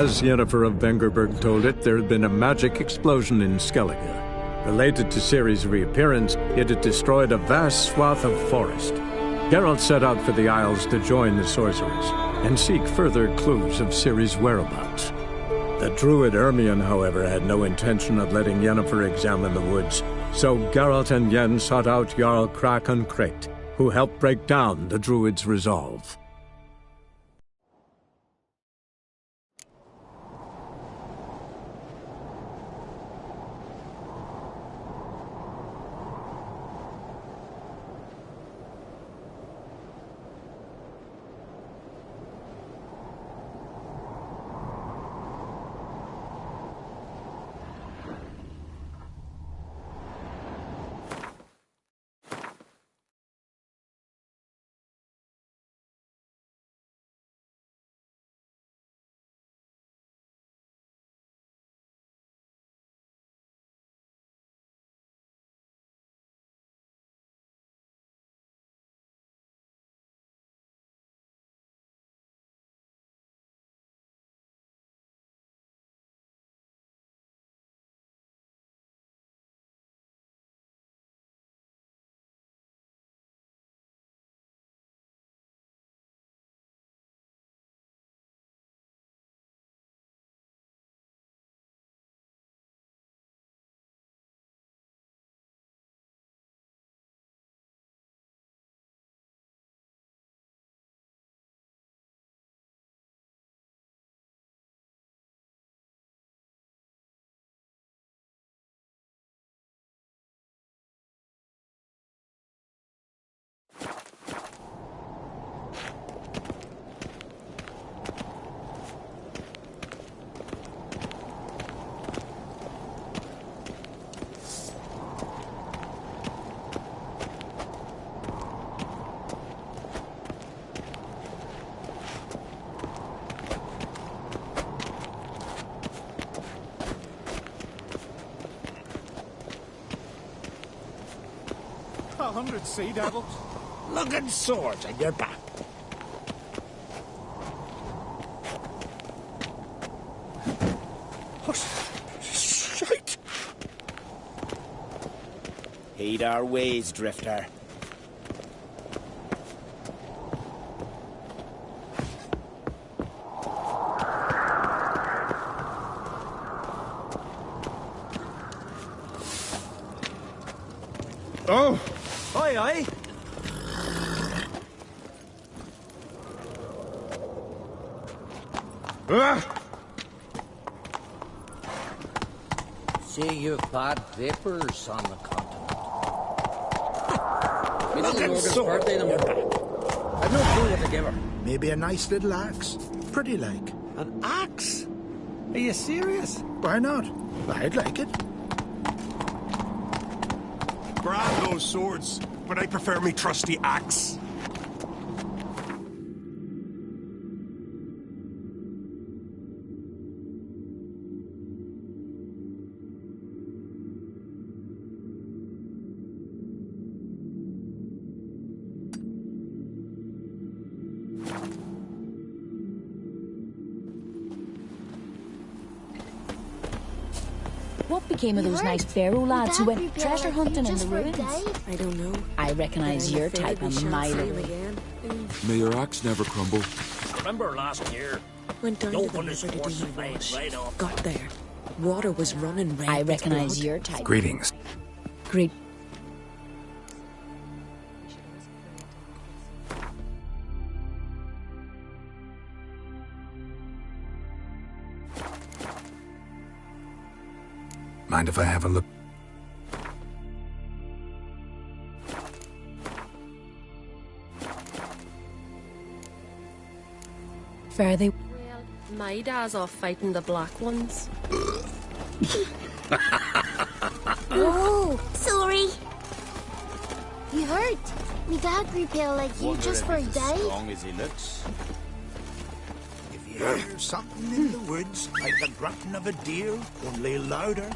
As Yennefer of Vengerberg told it, there had been a magic explosion in Skellige. Related to Ciri's reappearance, it had destroyed a vast swath of forest. Geralt set out for the Isles to join the sorcerers and seek further clues of Ciri's whereabouts. The druid Ermion, however, had no intention of letting Yennefer examine the woods, so Geralt and Yen sought out Jarl Krakon Krekt, who helped break down the druid's resolve. A 100 sea devils. Looking swords on your back. Shite! Heed our ways, Drifter. Oh! Aye, aye. See, you've bad vapors on the continent. Looking sword on your back. I've no clue what to give her. Maybe a nice little axe. Pretty like. An axe? Are you serious? Why not? I'd like it. Grab those swords, but I prefer me trusty axe. What became of those nice Barrow lads who went treasure hunting in the ruins? I don't know. I recognise your type a mile away. May your axe never crumble. Remember last year? Went down to the river to do my wash. Got there. Water was running red. I recognise your type. Greetings. Great. Mind if I have a look? Fare they. Well, my dad's off fighting the black ones. Oh, sorry. You hurt? Me dad grew pale like you just for a day. As long as he looks. If you hear something in the woods, like the grunting of a deer, only louder,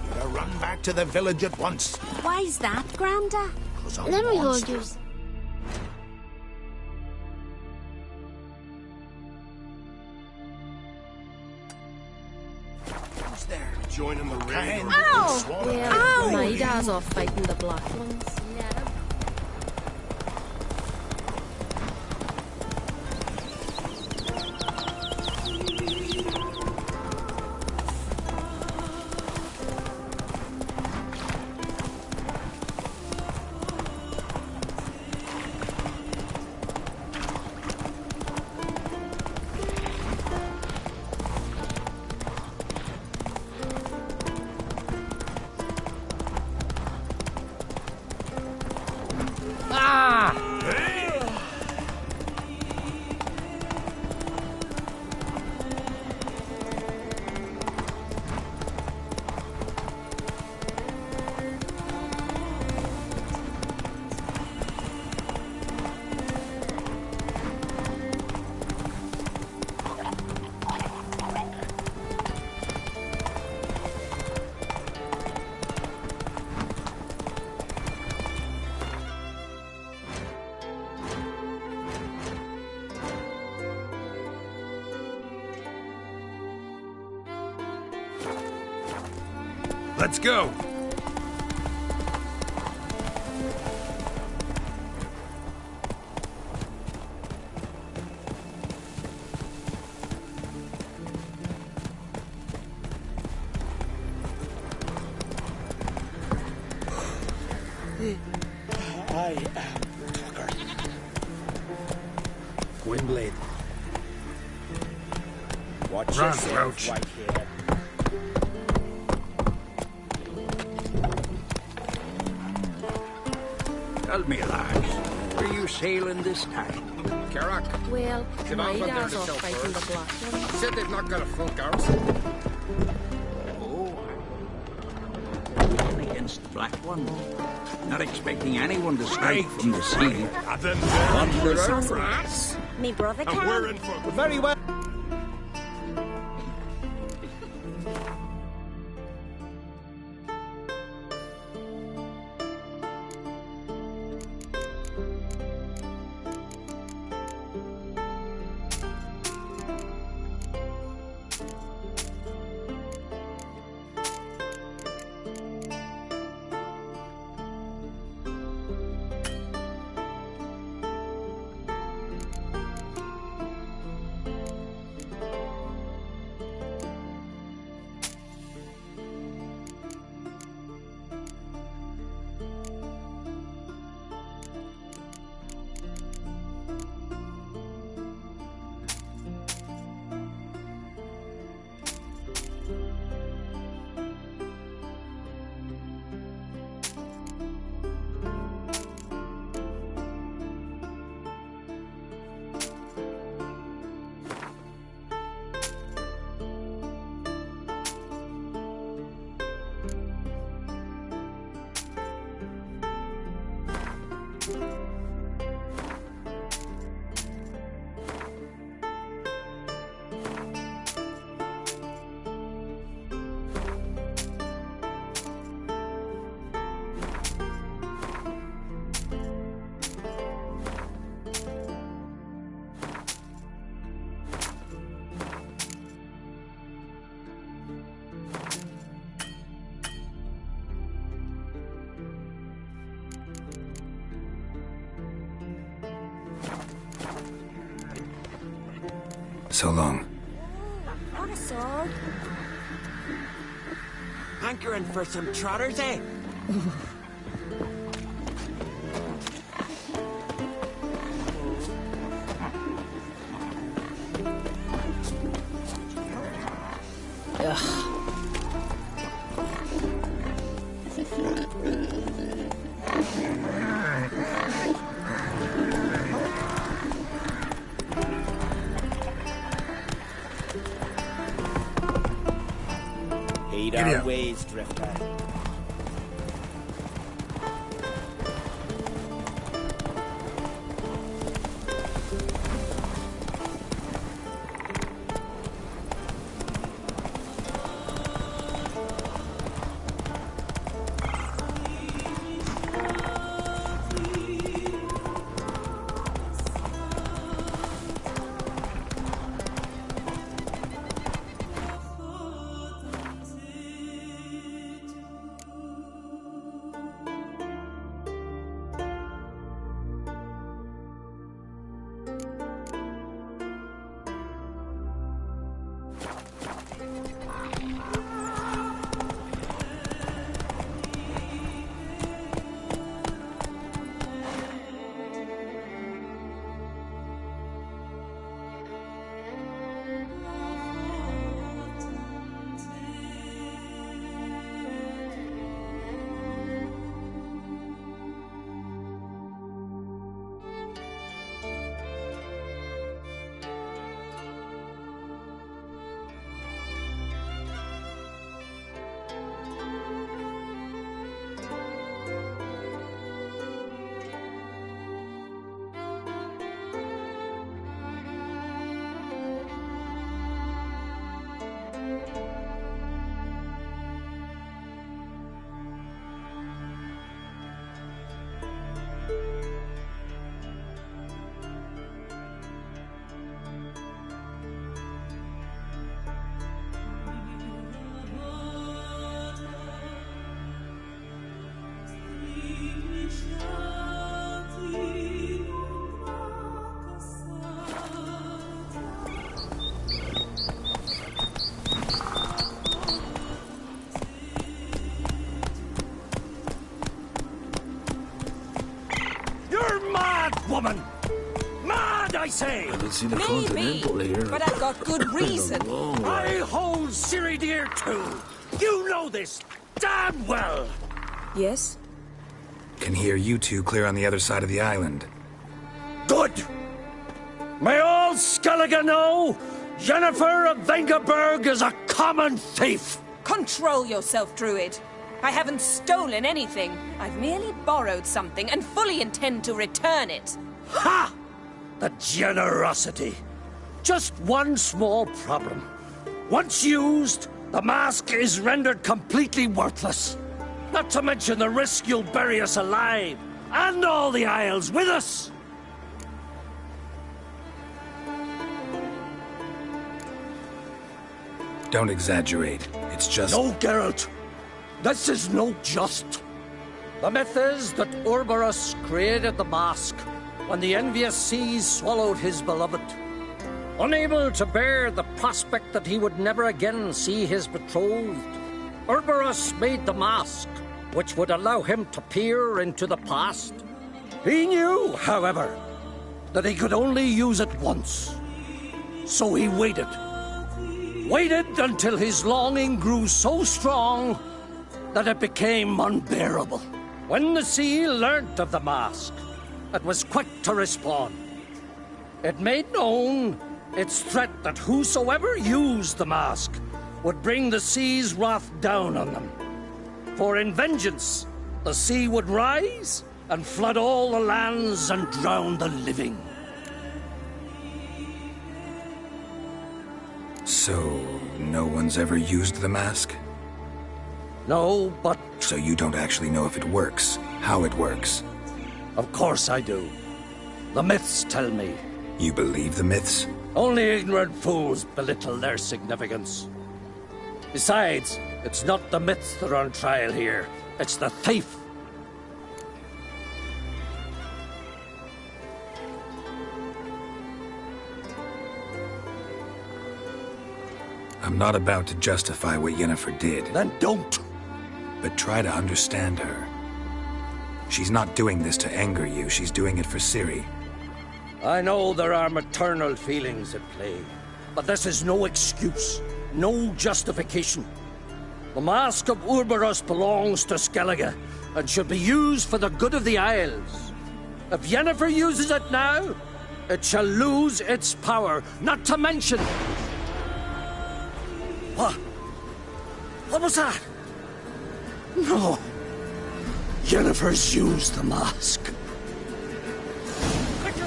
you gotta run back to the village at once. Why's that, Granda? 'Cause a Let me hold monster- yours. joining the raid. Well, my dad's off fighting the black ones. Let him. Let's go! I am Tucker. Gwynblade. Watch Run, yourself, Roach. Whitehead. Tell me, lads, where you sailing this time? Carrack. Well, Get my on from there dad's to off sell fighting the furs. black ones. Said they've not got a full garrison. Against black ones. Not expecting anyone to strike from the sea. And then One there was you surprise. Me brother and we're in for Very well. So long. Not a sword. Hankering for some trotters, eh? Heed Giddy our up. ways, Drifter. say. I can see the Maybe, Continental here. but I've got good reason. I hold Ciri dear too. You know this damn well. Yes? Can hear you two clear on the other side of the island. Good. May all Skellige know Yennefer of Vengerberg is a common thief. Control yourself, Druid. I haven't stolen anything. I've merely borrowed something and fully intend to return it. Ha! The generosity. Just one small problem. Once used, the mask is rendered completely worthless. Not to mention the risk you'll bury us alive, and all the Isles with us. Don't exaggerate. It's just... No, Geralt. This is no just. The myth is that Urberus created the mask when the envious seas swallowed his beloved. Unable to bear the prospect that he would never again see his betrothed, Urberus made the mask, which would allow him to peer into the past. He knew, however, that he could only use it once. So he waited. Waited until his longing grew so strong that it became unbearable. When the sea learnt of the mask, it was quick to respond. It made known its threat that whosoever used the mask would bring the sea's wrath down on them. For in vengeance, the sea would rise and flood all the lands and drown the living. So, no one's ever used the mask? No, but... So you don't actually know if it works, how it works? Of course I do. The myths tell me. You believe the myths? Only ignorant fools belittle their significance. Besides, it's not the myths that are on trial here. It's the thief. I'm not about to justify what Yennefer did. Then don't. But try to understand her. She's not doing this to anger you, she's doing it for Ciri. I know there are maternal feelings at play, but this is no excuse, no justification. The Mask of Urberus belongs to Skellige, and should be used for the good of the Isles. If Yennefer uses it now, it shall lose its power, not to mention... What? What was that? No. Yennefer's used the mask.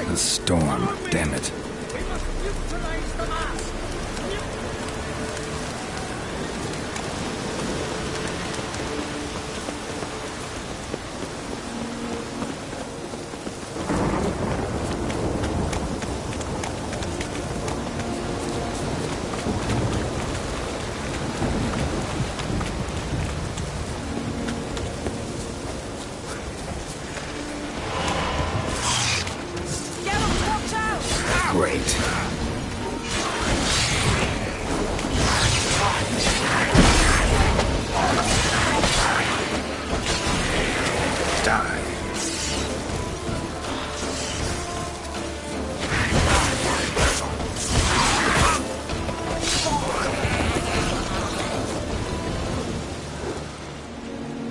The storm, damn it. We must utilize the mask. Great. Die.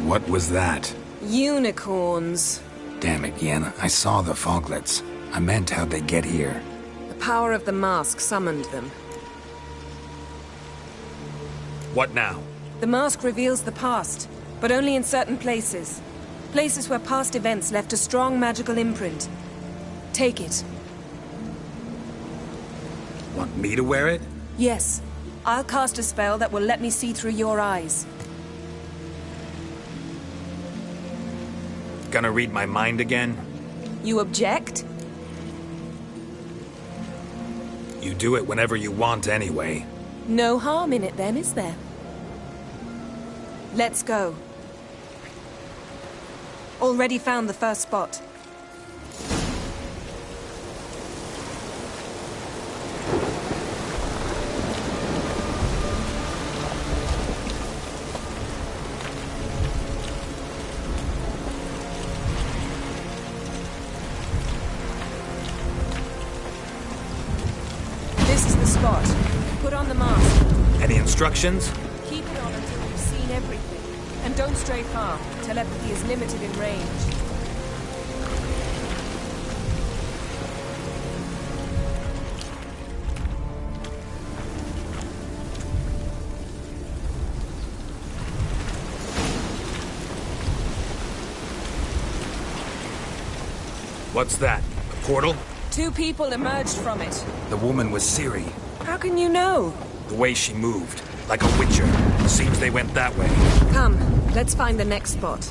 What was that? Unicorns. Damn it, Yen. I saw the foglets. I meant how'd they get here. The power of the mask summoned them. What now? The mask reveals the past, but only in certain places. Places where past events left a strong magical imprint. Take it. Want me to wear it? Yes. I'll cast a spell that will let me see through your eyes. Gonna read my mind again? You object? You do it whenever you want anyway. No harm in it then, is there? Let's go. Already found the first spot. spot. Put on the mask. Any instructions? Keep it on until you've seen everything. And don't stray far. Telepathy is limited in range. What's that? A portal? 2 people emerged from it. The woman was Ciri. How can you know? The way she moved. Like a witcher. Seems they went that way. Come, let's find the next spot.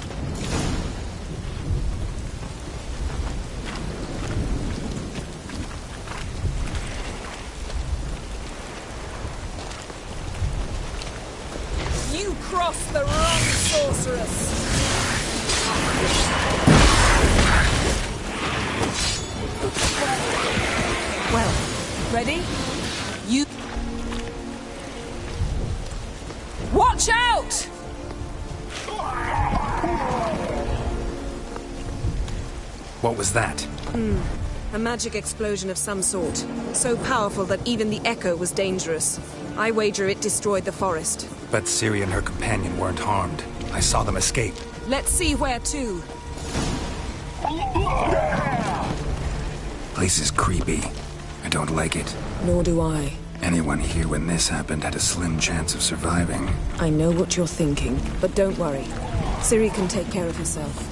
You crossed the wrong sorceress! Well, ready? You... Watch out! What was that? A magic explosion of some sort. So powerful that even the echo was dangerous. I wager it destroyed the forest. But Ciri and her companion weren't harmed. I saw them escape. Let's see where to. Place is creepy. I don't like it. Nor do I. Anyone here when this happened had a slim chance of surviving. I know what you're thinking, but don't worry. Ciri can take care of herself.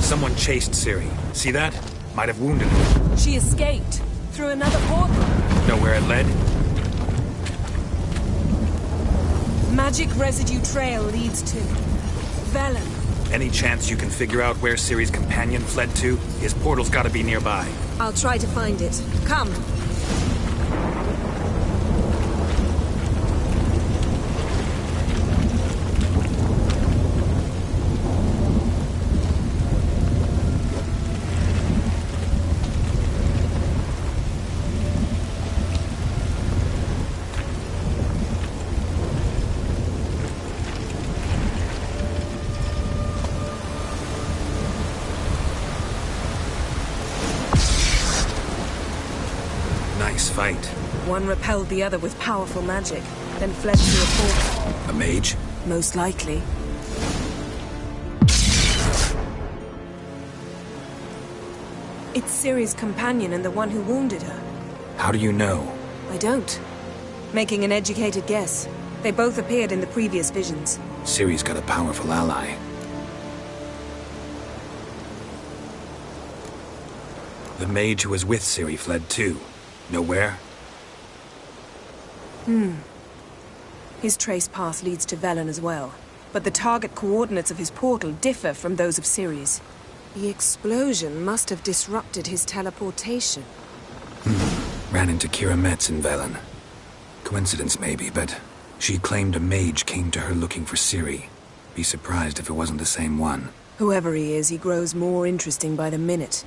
Someone chased Ciri. See that? Might have wounded her. She escaped. Through another portal. Know where it led? Magic residue trail leads to... Velen. Any chance you can figure out where Ciri's companion fled to? His portal's gotta be nearby. I'll try to find it. Come. Fight. One repelled the other with powerful magic, then fled through a portal. A mage? Most likely. It's Ciri's companion and the one who wounded her. How do you know? I don't. Making an educated guess. They both appeared in the previous visions. Ciri's got a powerful ally. The mage who was with Ciri fled too. Know where? His trace path leads to Velen as well. But the target coordinates of his portal differ from those of Ciri's. The explosion must have disrupted his teleportation. Ran into Kira Metz in Velen. Coincidence maybe, but she claimed a mage came to her looking for Ciri. Be surprised if it wasn't the same one. Whoever he is, he grows more interesting by the minute.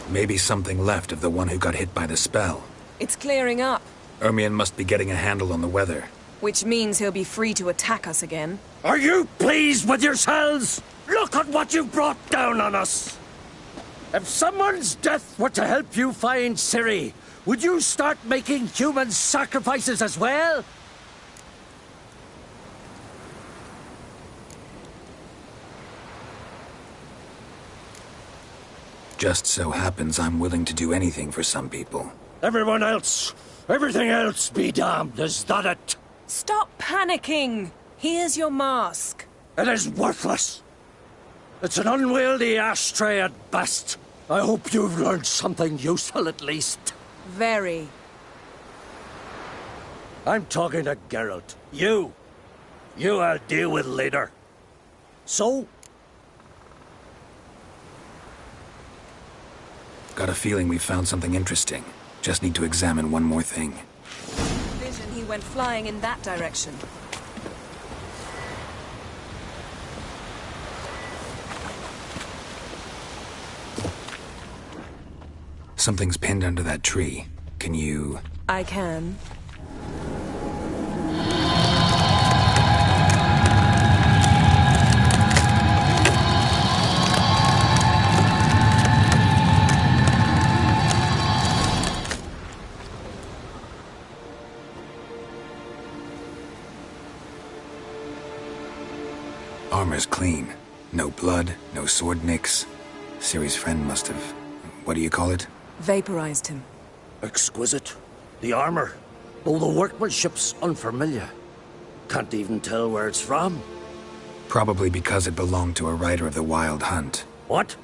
Maybe something left of the one who got hit by the spell. It's clearing up. Ermion must be getting a handle on the weather. Which means he'll be free to attack us again. Are you pleased with yourselves? Look at what you brought down on us! If someone's death were to help you find Ciri, would you start making human sacrifices as well? Just so happens I'm willing to do anything for some people. Everyone else, everything else be damned, is that it? Stop panicking! Here's your mask. It is worthless. It's an unwieldy ashtray at best. I hope you've learned something useful at least. Very. I'm talking to Geralt. You I'll deal with later. So? Got a feeling we found something interesting. Just need to examine one more thing. Vision, he went flying in that direction. Something's pinned under that tree. Can you... I can. Armor's clean. No blood, no sword nicks. Ciri's friend must have... what do you call it? Vaporized him. Exquisite. The armor, though the workmanship's unfamiliar. Can't even tell where it's from. Probably because it belonged to a rider of the Wild Hunt. What?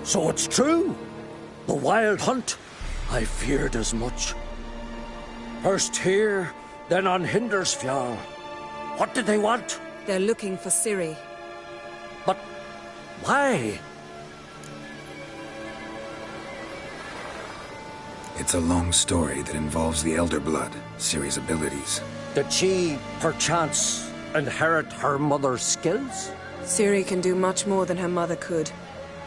So it's true? The Wild Hunt? I feared as much. First here, then on Hindersfjall. What did they want? They're looking for Ciri. But why? It's a long story that involves the Elder Blood, Ciri's abilities. Did she, perchance, inherit her mother's skills? Ciri can do much more than her mother could.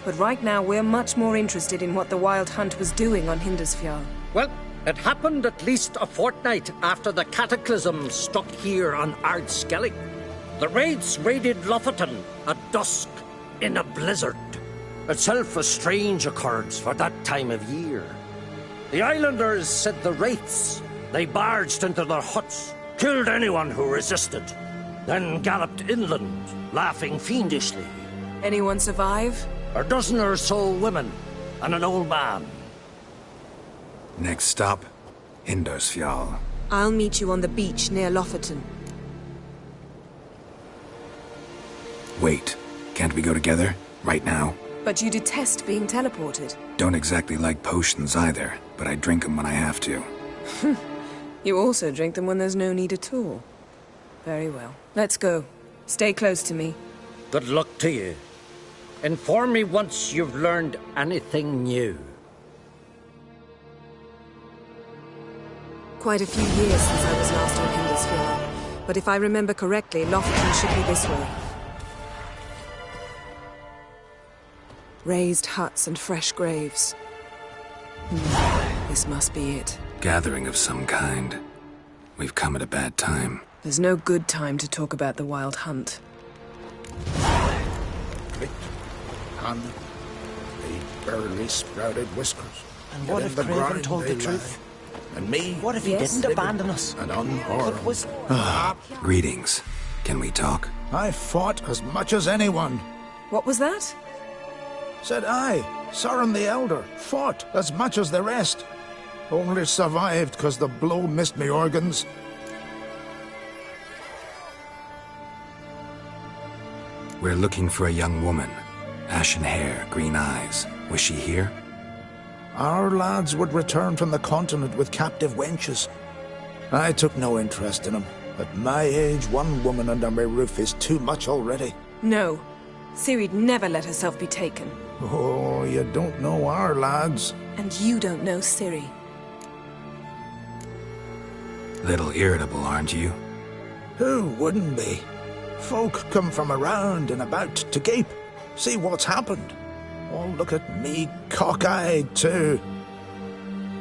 But right now, we're much more interested in what the Wild Hunt was doing on Hindersfjall. Well, it happened at least a fortnight after the cataclysm struck here on Ardskellig. The raids raided Lofoten at dusk in a blizzard. Itself a strange occurrence for that time of year. The islanders said the wraiths. They barged into their huts, killed anyone who resisted, then galloped inland, laughing fiendishly. Anyone survive? A dozen or so women, and an old man. Next stop, Hindersfjall. I'll meet you on the beach near Lofoten. Wait, can't we go together? Right now? But you detest being teleported. Don't exactly like potions either, but I drink them when I have to. You also drink them when there's no need at all. Very well. Let's go. Stay close to me. Good luck to you. Inform me once you've learned anything new. Quite a few years since I was last on Hindersfjall. But if I remember correctly, Lofoten should be this way. Raised huts and fresh graves. This must be it. Gathering of some kind. We've come at a bad time. There's no good time to talk about the Wild Hunt. Click, Hannah, they barely sprouted whiskers. And what if Craven told the truth? And me? What if he didn't abandon us? And unharmed. Greetings. Can we talk? I fought as much as anyone. What was that? Said I, Sauron the Elder, fought as much as the rest. Only survived because the blow missed me organs. We're looking for a young woman. Ashen hair, green eyes. Was she here? Our lads would return from the continent with captive wenches. I took no interest in them. At my age, one woman under my roof is too much already. No. Ciri'd never let herself be taken. Oh, you don't know our lads. And you don't know Ciri. Little irritable, aren't you? Who wouldn't be? Folk come from around and about to gape. See what's happened. Oh, look at me, cockeyed too.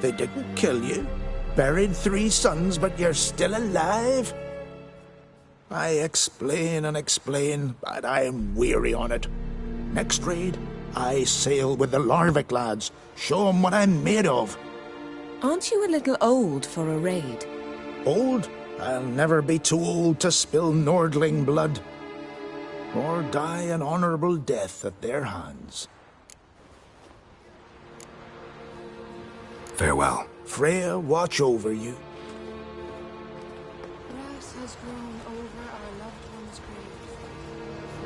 They didn't kill you. Buried 3 sons, but you're still alive? I explain and explain, but I'm weary on it. Next raid, I sail with the Larvik lads. Show 'em what I'm made of. Aren't you a little old for a raid? Old? I'll never be too old to spill Nordling blood. Or die an honorable death at their hands. Farewell. Freya, watch over you. Grass has grown over our loved one's grave.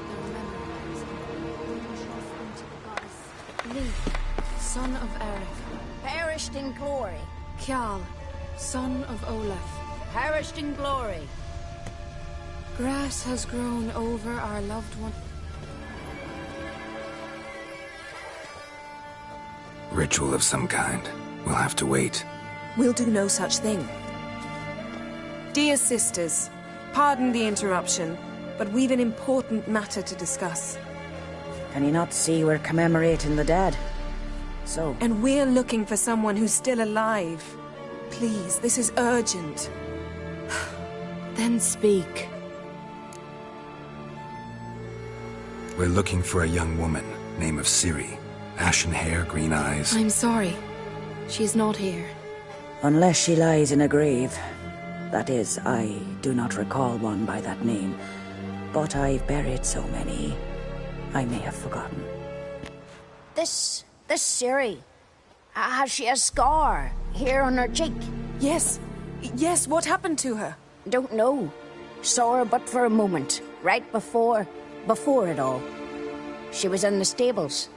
Their memories are into the goddess. Leaf, son of Erich, perished in glory. Kjall, son of Olaf, perished in glory. Grass has grown over our loved one. Ritual of some kind. We'll have to wait. We'll do no such thing. Dear sisters, pardon the interruption, but we've an important matter to discuss. Can you not see we're commemorating the dead? So? And we're looking for someone who's still alive. Please, this is urgent. Then speak. We're looking for a young woman, name of Ciri. Ashen hair, green eyes. I'm sorry. She's not here. Unless she lies in a grave. That is, I do not recall one by that name. But I've buried so many, I may have forgotten. This Ciri, has she a scar here on her cheek? Yes. Yes, what happened to her? Don't know. Saw her but for a moment, right before it all. She was in the stables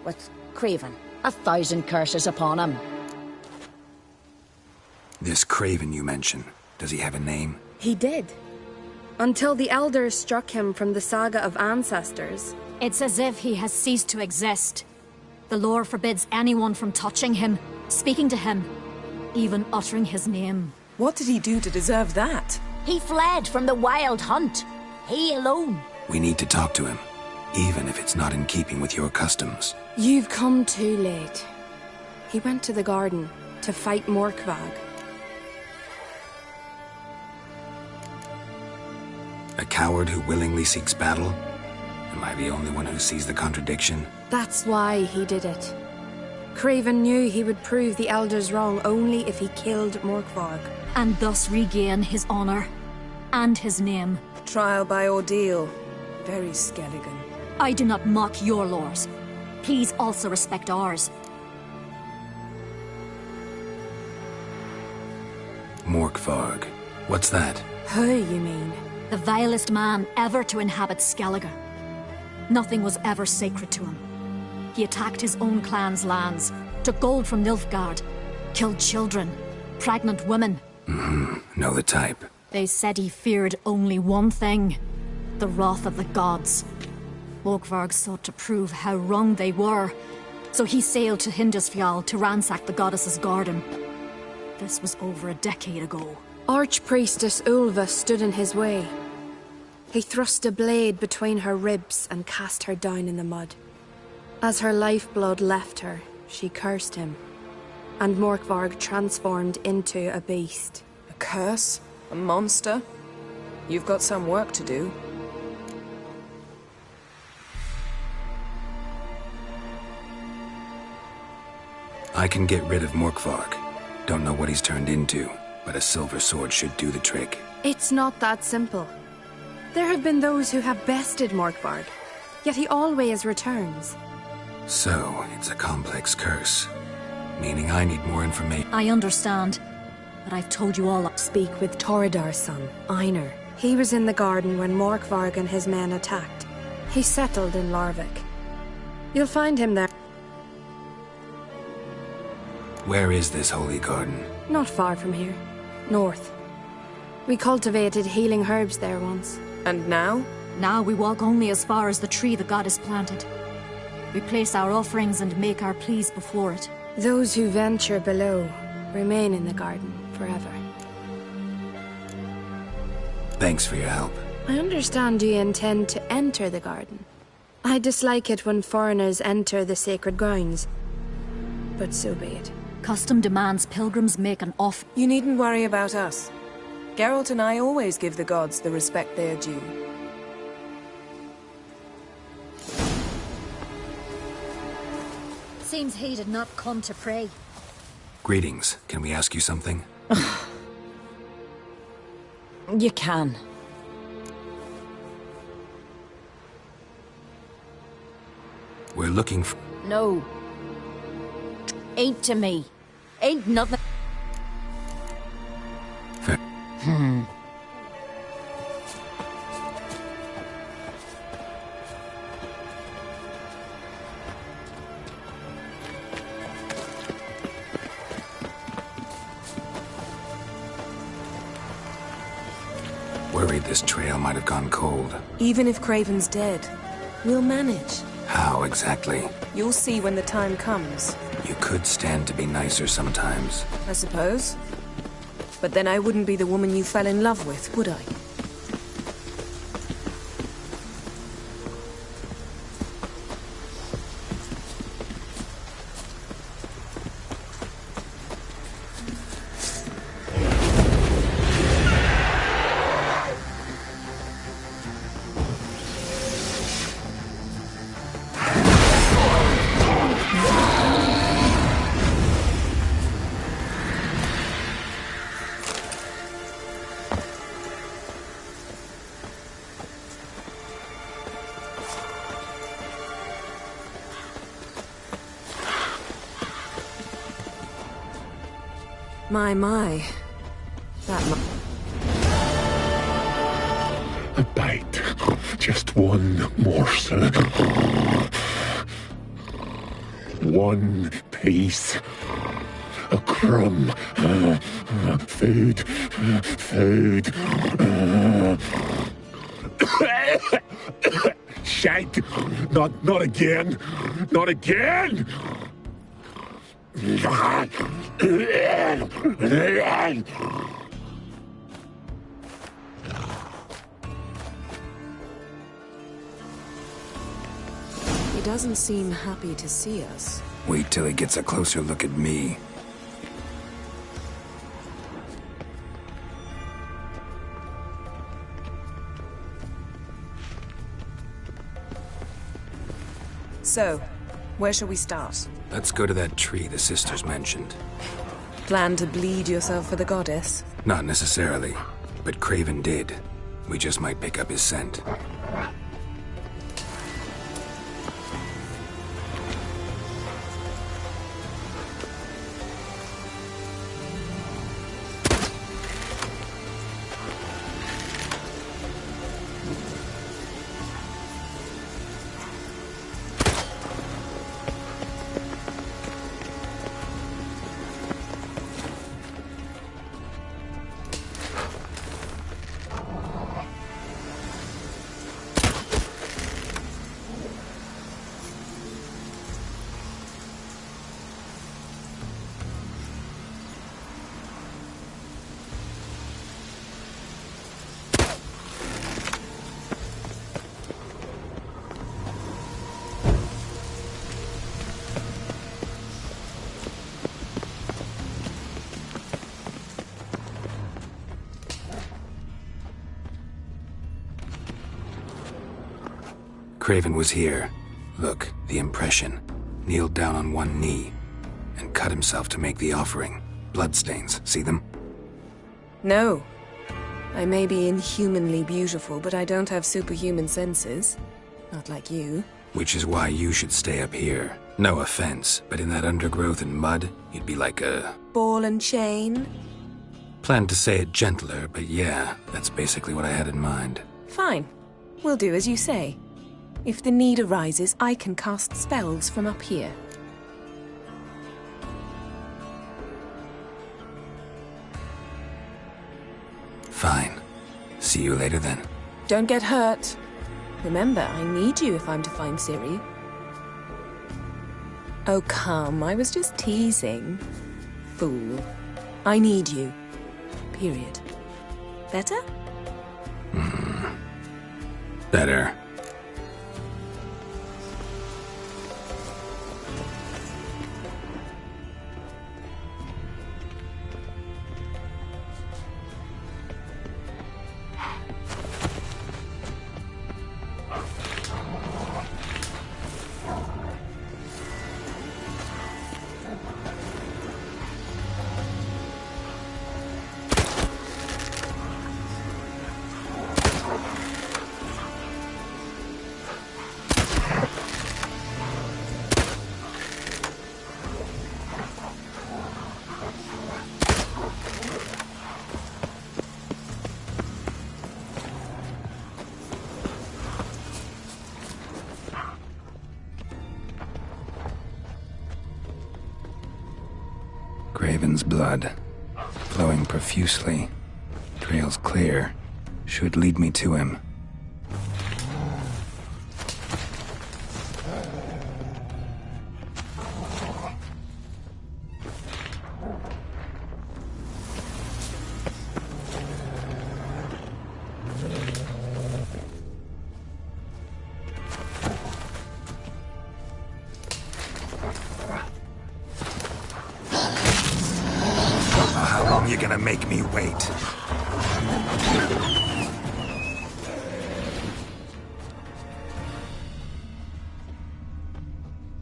with Craven. 1,000 curses upon him. This Craven you mention, does he have a name? He did. Until the elders struck him from the saga of ancestors. It's as if he has ceased to exist. The lore forbids anyone from touching him, speaking to him, even uttering his name. What did he do to deserve that? He fled from the wild hunt. He alone. We need to talk to him, even if it's not in keeping with your customs. You've come too late. He went to the garden to fight Morkvag. A coward who willingly seeks battle? Am I the only one who sees the contradiction? That's why he did it. Craven knew he would prove the elders wrong only if he killed Morkvag. And thus regain his honor and his name. Trial by ordeal. Very Skelligan. I do not mock your laws. Please also respect ours. Morkvarg. What's that? Who, you mean? The vilest man ever to inhabit Skellige. Nothing was ever sacred to him. He attacked his own clan's lands, took gold from Nilfgaard, killed children, pregnant women. Know the type. They said he feared only one thing, the wrath of the gods. Morkvarg sought to prove how wrong they were, so he sailed to Hindisfjall to ransack the goddess's garden. This was over a decade ago. Archpriestess Ulva stood in his way. He thrust a blade between her ribs and cast her down in the mud. As her lifeblood left her, she cursed him, and Morkvarg transformed into a beast. A curse? A monster? You've got some work to do. I can get rid of Morkvarg. Don't know what he's turned into, but a silver sword should do the trick. It's not that simple. There have been those who have bested Morkvarg, yet he always returns. So, it's a complex curse. Meaning I need more information. I understand, but I've told you all. Speak with Torridar's son, Einar. He was in the garden when Morkvarg and his men attacked. He settled in Larvik. You'll find him there. Where is this holy garden? Not far from here. North. We cultivated healing herbs there once. And now? Now we walk only as far as the tree the goddess planted. We place our offerings and make our pleas before it. Those who venture below remain in the garden forever. Thanks for your help. I understand you intend to enter the garden. I dislike it when foreigners enter the sacred grounds, but so be it. Custom demands pilgrims make an offer. You needn't worry about us. Geralt and I always give the gods the respect they are due. Seems he did not come to pray. Greetings. Can we ask you something? You can. We're looking for... No. Ain't to me. Ain't nothing. Fair. worried this trail might have gone cold. Even if Craven's dead, we'll manage. How exactly? You'll see when the time comes. You could stand to be nicer sometimes. I suppose. But then I wouldn't be the woman you fell in love with, would I? My. A bite. Just one morsel. One piece. A crumb. Food. Food. Shank. Not again. Not again! He doesn't seem happy to see us. Wait till he gets a closer look at me. So, where shall we start? Let's go to that tree the sisters mentioned. Plan to bleed yourself for the goddess? Not necessarily, but Craven did. We just might pick up his scent. Craven was here. Look, the impression. Kneeled down on one knee and cut himself to make the offering. Bloodstains, see them? No. I may be inhumanly beautiful, but I don't have superhuman senses. Not like you. Which is why you should stay up here. No offense, but in that undergrowth and mud, you'd be like a... ball and chain? Planned to say it gentler, but yeah, that's basically what I had in mind. Fine. We'll do as you say. If the need arises, I can cast spells from up here. Fine. See you later then. Don't get hurt. Remember, I need you if I'm to find Ciri. Oh, come. I was just teasing. Fool. I need you. Period. Better? Better. Craven's blood, flowing profusely, trails clear. Should lead me to him. How long you gonna make me wait?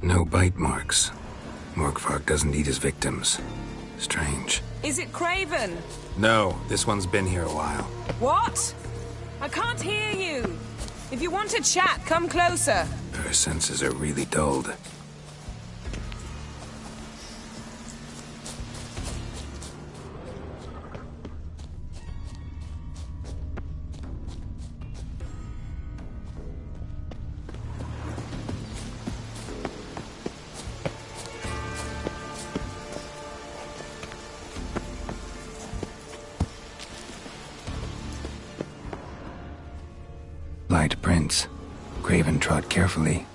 No bite marks. Morkvarg doesn't eat his victims. Strange. Is it Craven? No, this one's been here a while. What? I can't hear you. If you want to chat, come closer. Her senses are really dulled. Light prints. Craven trod carefully.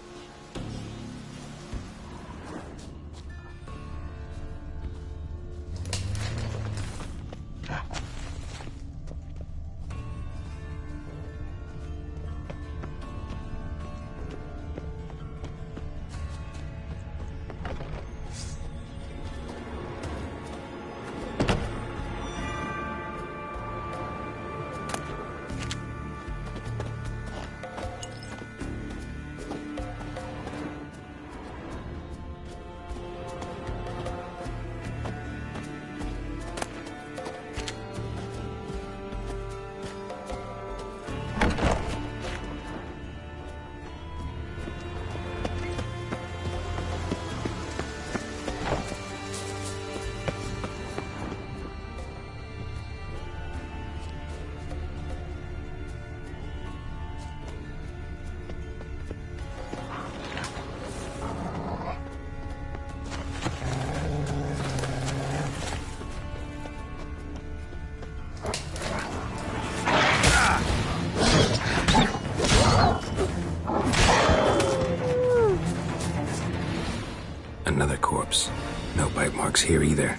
Another corpse. No bite marks here either.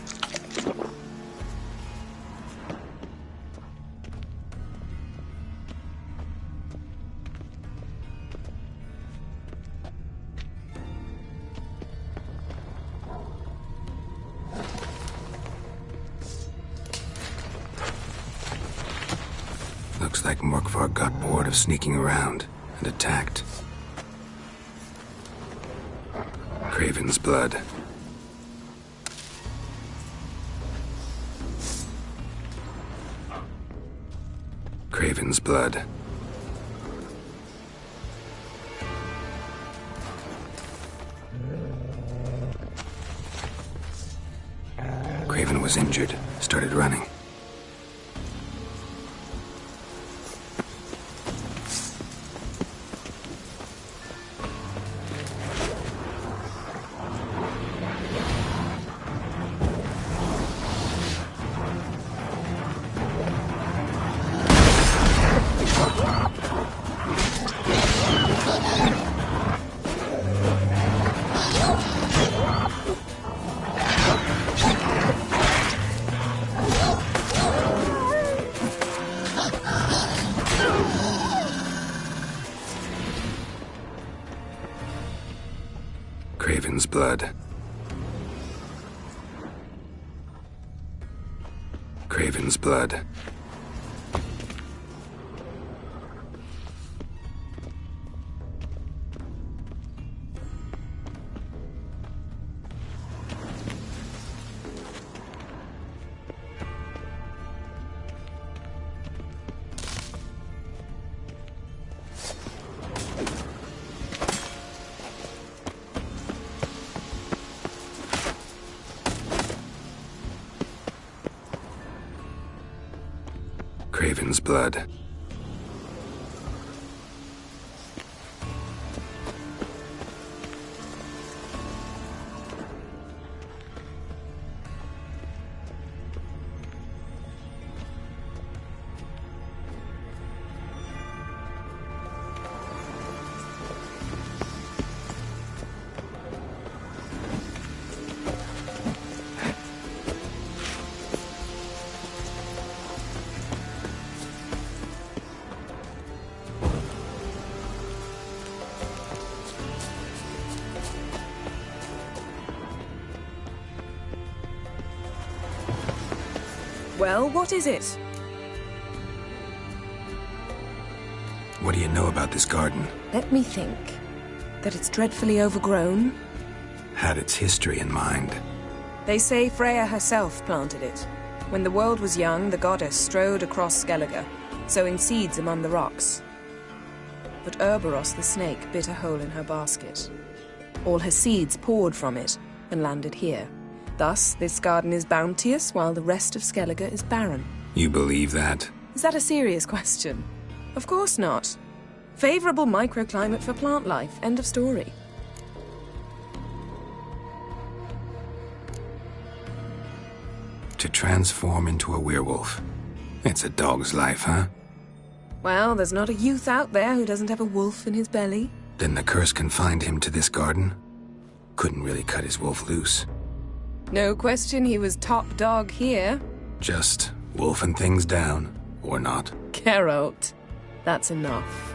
Looks like Morkvarg got bored of sneaking around and attacked. Craven's blood. Craven's blood. Craven was injured, started running. Craven's blood. Craven's blood. Craven's blood. Well, what is it? What do you know about this garden? Let me think. That it's dreadfully overgrown. Had its history in mind. They say Freya herself planted it. When the world was young, the goddess strode across Skellige, sowing seeds among the rocks. But Urboros the snake bit a hole in her basket. All her seeds poured from it and landed here. Thus, this garden is bounteous, while the rest of Skellige is barren. You believe that? Is that a serious question? Of course not. Favorable microclimate for plant life. End of story. To transform into a werewolf. It's a dog's life, huh? Well, there's not a youth out there who doesn't have a wolf in his belly. Then the curse confined him to this garden? Couldn't really cut his wolf loose. No question he was top dog here. Just wolfing things down, or not. Geralt. That's enough.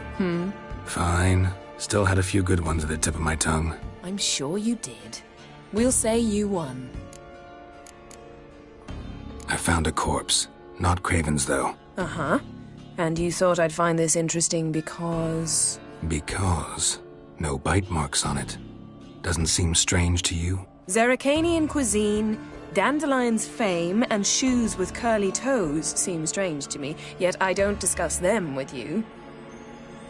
Fine. Still had a few good ones at the tip of my tongue. I'm sure you did. We'll say you won. I found a corpse. Not Craven's, though. Uh-huh. And you thought I'd find this interesting because... Because... no bite marks on it. Doesn't seem strange to you? Zerrikanian cuisine, Dandelion's fame, and shoes with curly toes seem strange to me, yet I don't discuss them with you.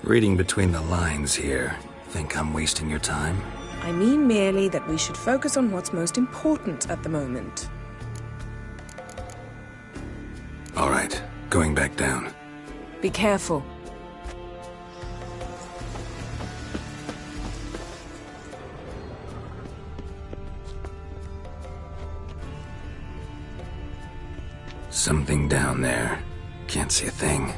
Reading between the lines here, think I'm wasting your time? I mean merely that we should focus on what's most important at the moment. All right, going back down. Be careful. Something down there. Can't see a thing.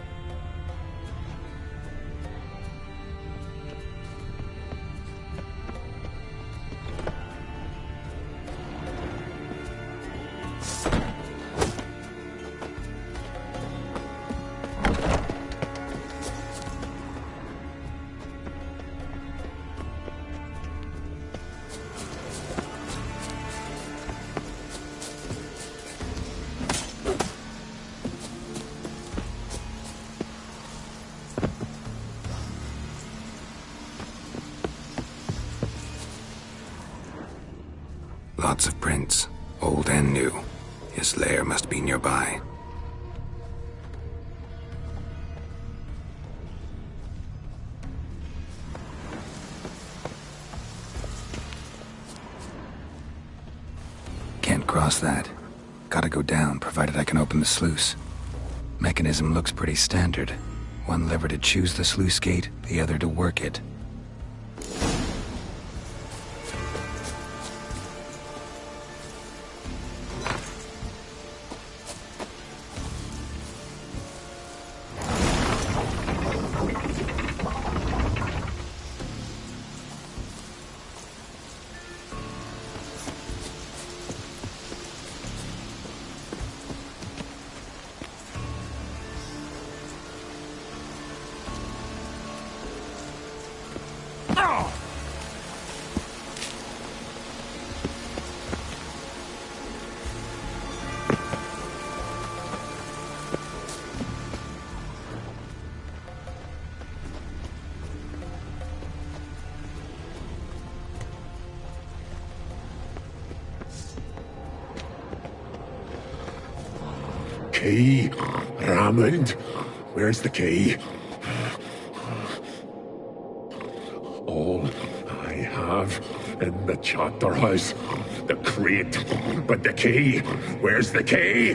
Lots of prints, old and new. His lair must be nearby. Can't cross that. Gotta go down, provided I can open the sluice. Mechanism looks pretty standard. One lever to choose the sluice gate, the other to work it. Key? Ramond? Where's the key? All I have in the chapter house. The crate. But the key? Where's the key?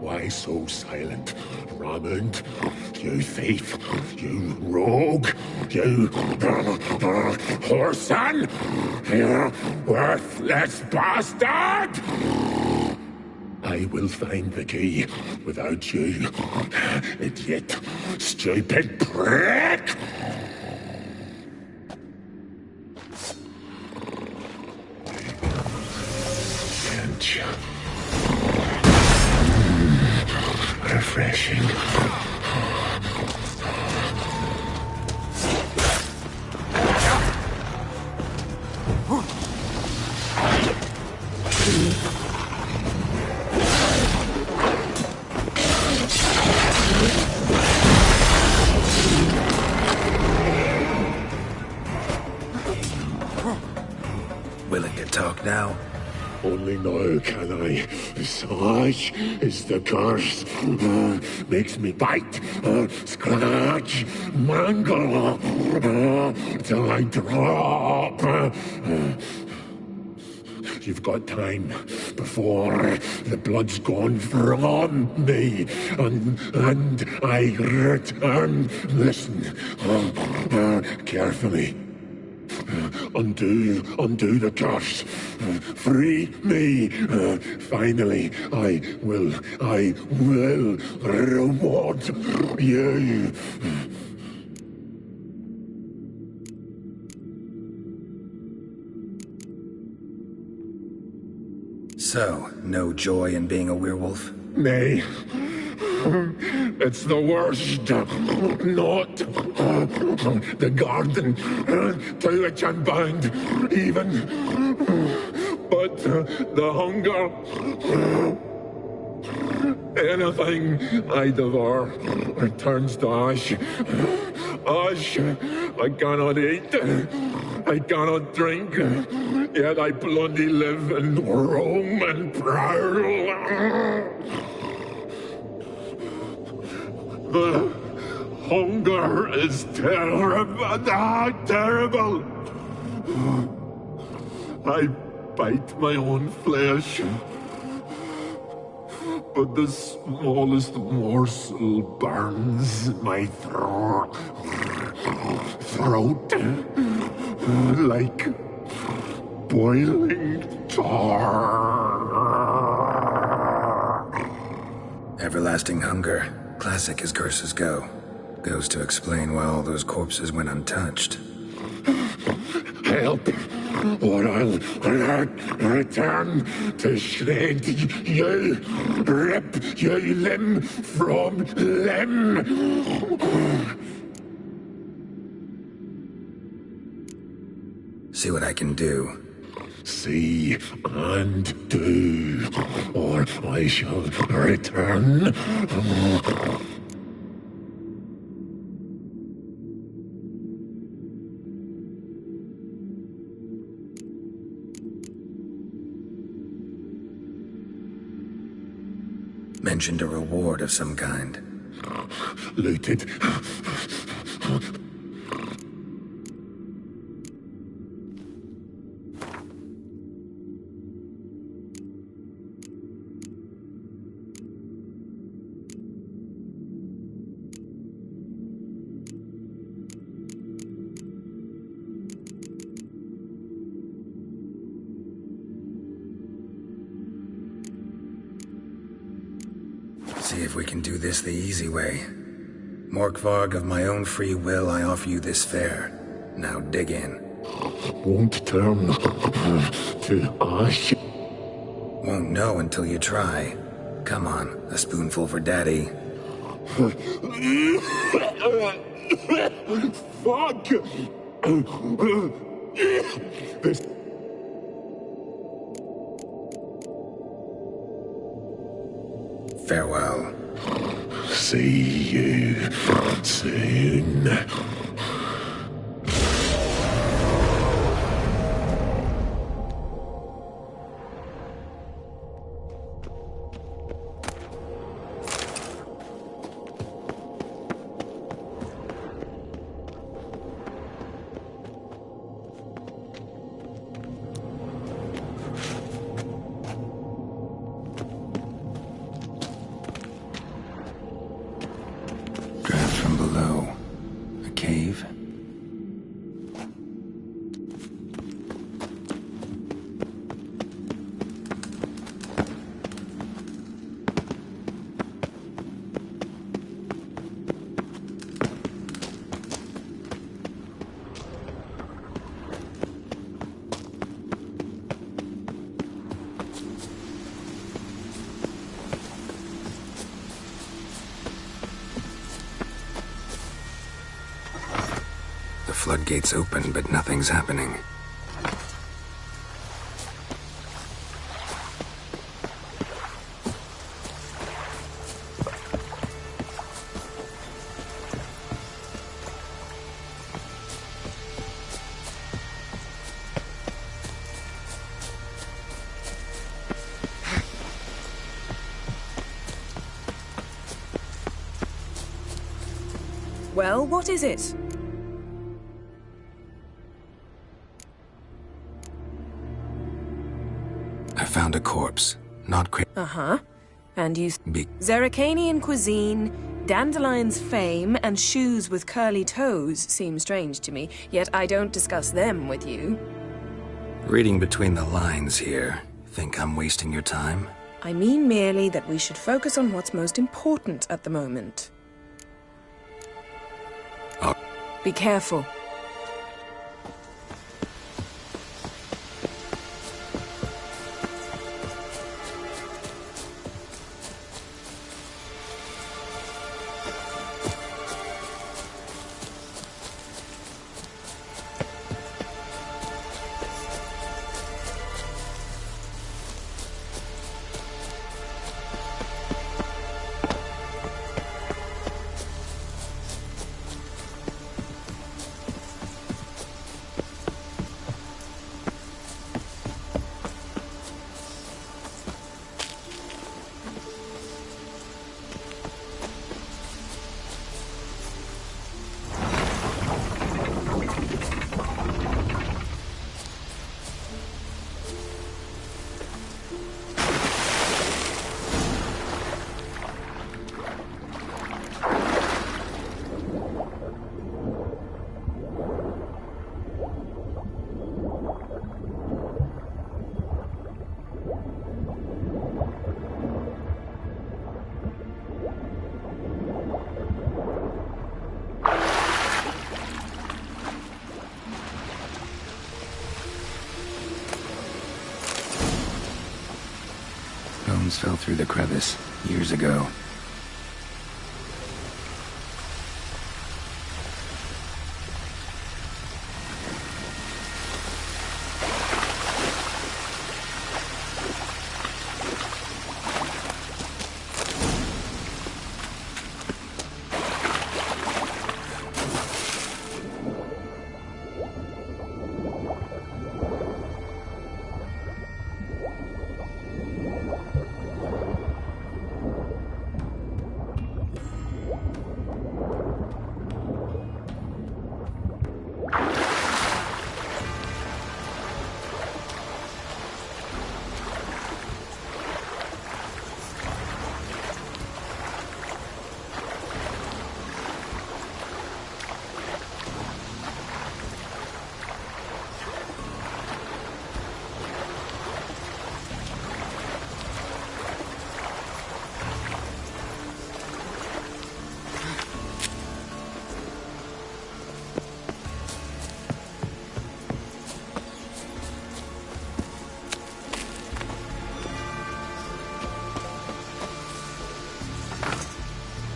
Why so silent, Ramond? You thief! You rogue! You whoreson! You worthless bastard! I will find the key without you, idiot, stupid prick! Can't you? Refreshing. talk now? Only now can I. Such is the curse. Makes me bite, scratch, mangle, till I drop. You've got time before the blood's gone from me, and I return. Listen, carefully. Undo the curse. Free me. Finally, I will reward you. So, no joy in being a werewolf? Nay. It's the worst. Not the garden to which I'm bound, even. But the hunger. Anything I devour returns to ash. Ash. I cannot eat. I cannot drink. Yet I bloody live and roam and prowl. The hunger is terrible. Terrible. I bite my own flesh, but the smallest morsel burns my throat like boiling tar. Everlasting hunger. Classic as curses go. Goes to explain why all those corpses went untouched. Help, or I'll return to shred you, rip you limb from limb. See what I can do. See and do, or I shall return. Mentioned a reward of some kind. Looted. See if we can do this the easy way. Morkvarg, of my own free will, I offer you this fare. Now dig in. Won't turn to ash. Won't know until you try. Come on, a spoonful for Daddy. Fuck! This... Farewell. See you soon. The floodgates open, but nothing's happening. Well, what is it? I found a corpse. Not Uh-huh. And you... Be Zerrikanian cuisine, Dandelion's fame, and shoes with curly toes seem strange to me, yet I don't discuss them with you. Reading between the lines here. Think I'm wasting your time? I mean merely that we should focus on what's most important at the moment. Oh. Be careful. Bones fell through the crevice years ago.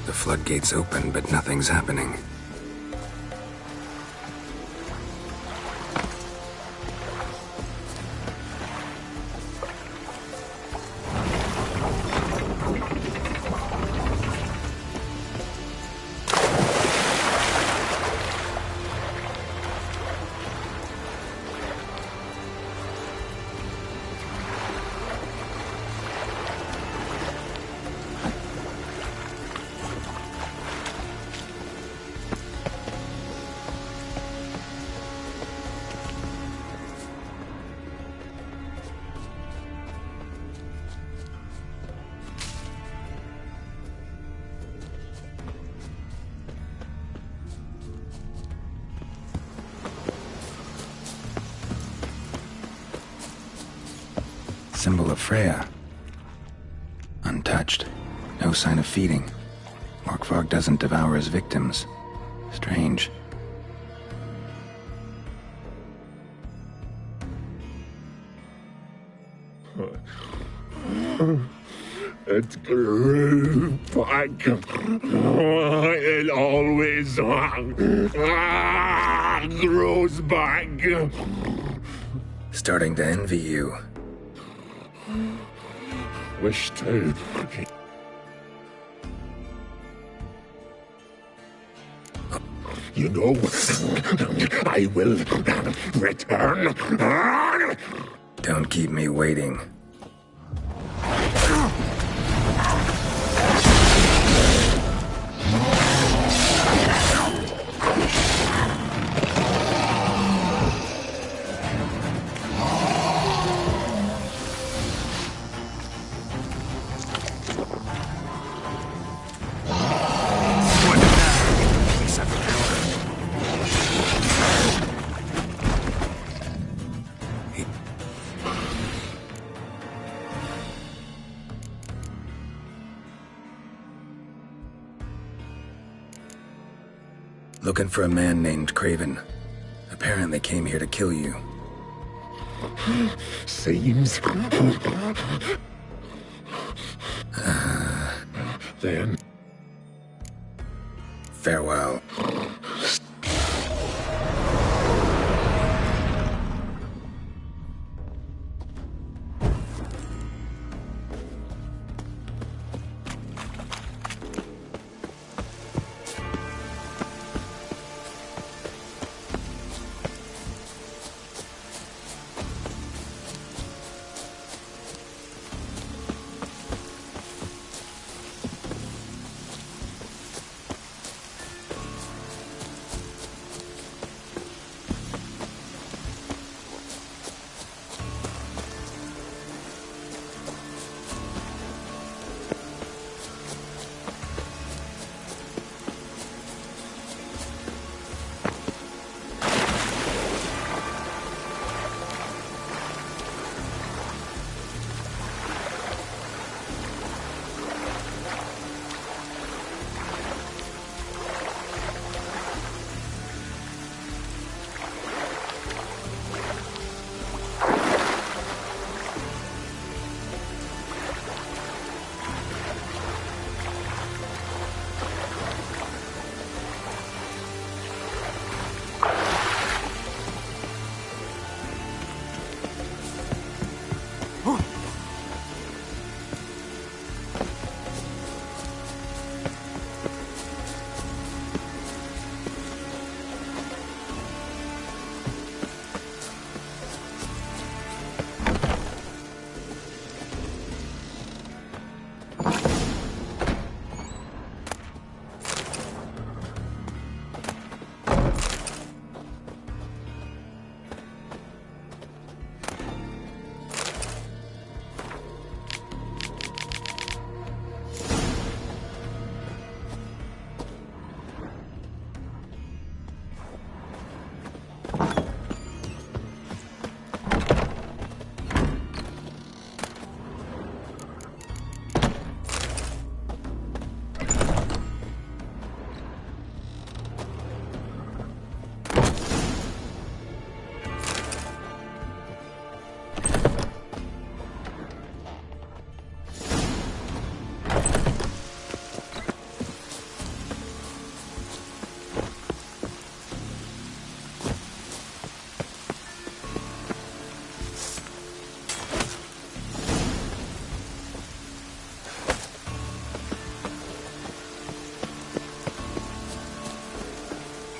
The floodgates open, but nothing's happening. Symbol of Freya. Untouched. No sign of feeding. Morkvarg doesn't devour his victims. Strange. It grew back. It always grows back. Starting to envy you. Wish to. You know, I will return. Don't keep me waiting. Looking for a man named Craven. Apparently came here to kill you. Seems. Then. Farewell.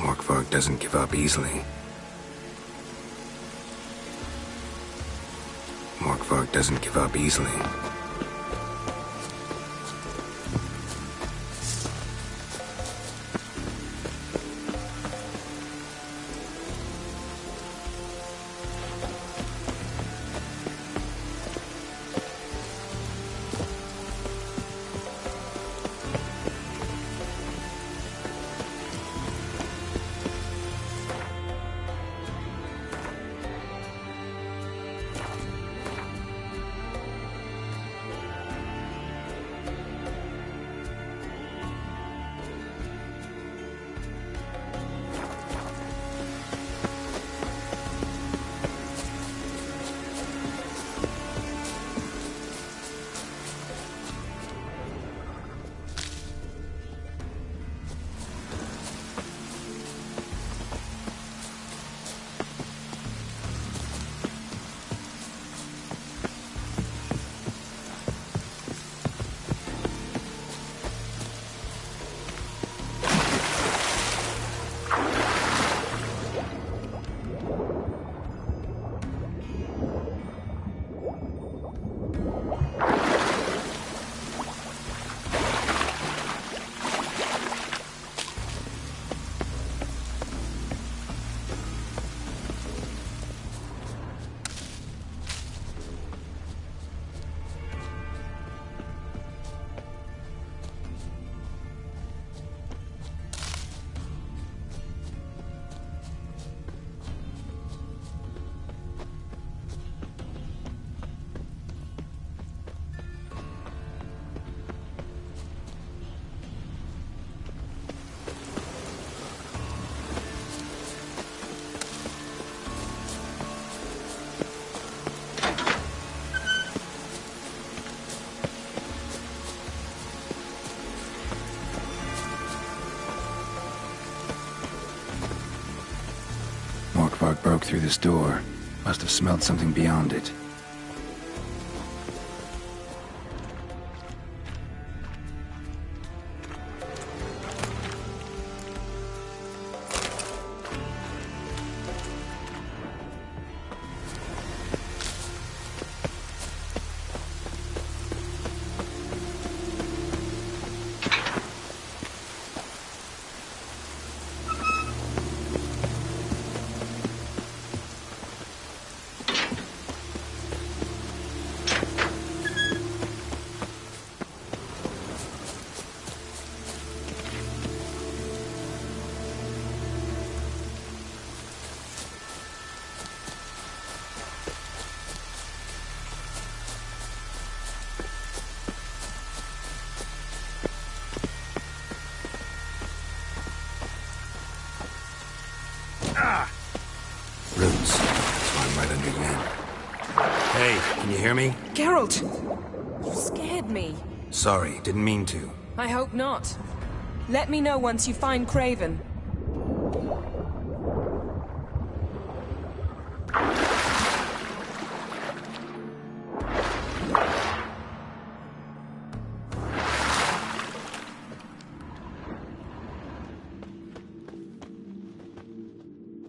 Morkvarg doesn't give up easily. Morkvarg doesn't give up easily. Orc broke through this door. Must have smelled something beyond it. Roots. That's why I'm right under Yen. Hey, can you hear me? Geralt! You scared me. Sorry, didn't mean to. I hope not. Let me know once you find Craven.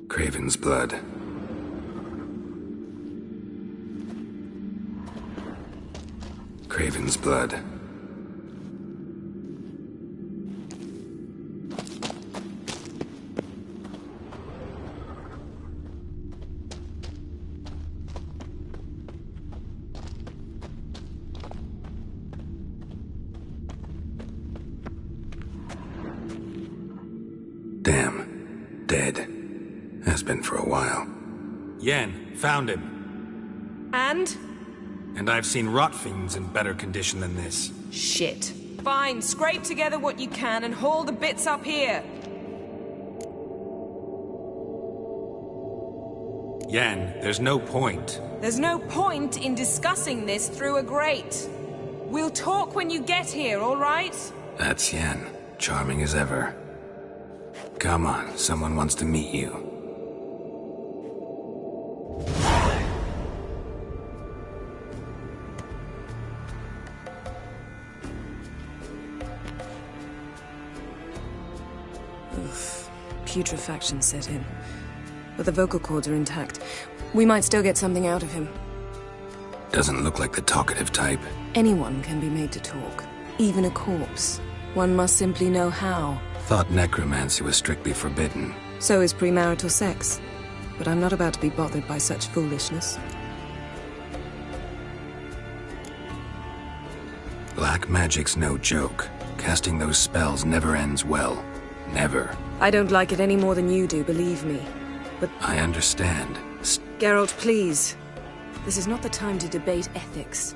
Craven's blood. Craven's blood. Damn. Dead. Has been for a while. Yen, found him. And? And I've seen rot fiends in better condition than this. Shit. Fine, scrape together what you can and haul the bits up here. Yen, there's no point. There's no point in discussing this through a grate. We'll talk when you get here, all right? That's Yen. Charming as ever. Come on, someone wants to meet you. Putrefaction set in. But the vocal cords are intact. We might still get something out of him. Doesn't look like the talkative type. Anyone can be made to talk. Even a corpse. One must simply know how. Thought necromancy was strictly forbidden. So is premarital sex. But I'm not about to be bothered by such foolishness. Black magic's no joke. Casting those spells never ends well. Never. I don't like it any more than you do, believe me. But I understand. Geralt, please. This is not the time to debate ethics.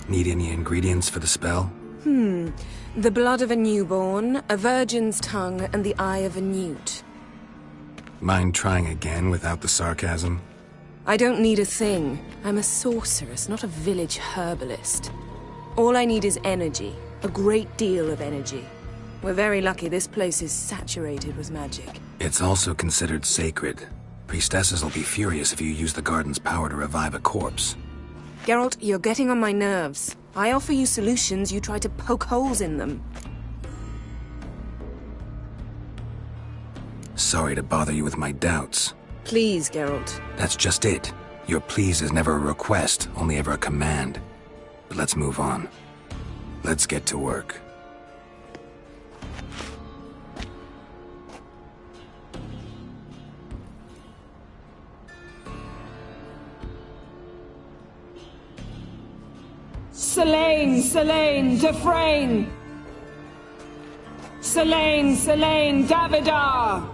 Need any ingredients for the spell? The blood of a newborn, a virgin's tongue, and the eye of a newt. Mind trying again without the sarcasm? I don't need a thing. I'm a sorceress, not a village herbalist. All I need is energy. A great deal of energy. We're very lucky this place is saturated with magic. It's also considered sacred. Priestesses will be furious if you use the garden's power to revive a corpse. Geralt, you're getting on my nerves. I offer you solutions, you try to poke holes in them. Sorry to bother you with my doubts. Please, Geralt. That's just it. Your please is never a request, only ever a command. But let's move on. Let's get to work. Selene, Selene, Dufresne! Selene, Selene, Davidar!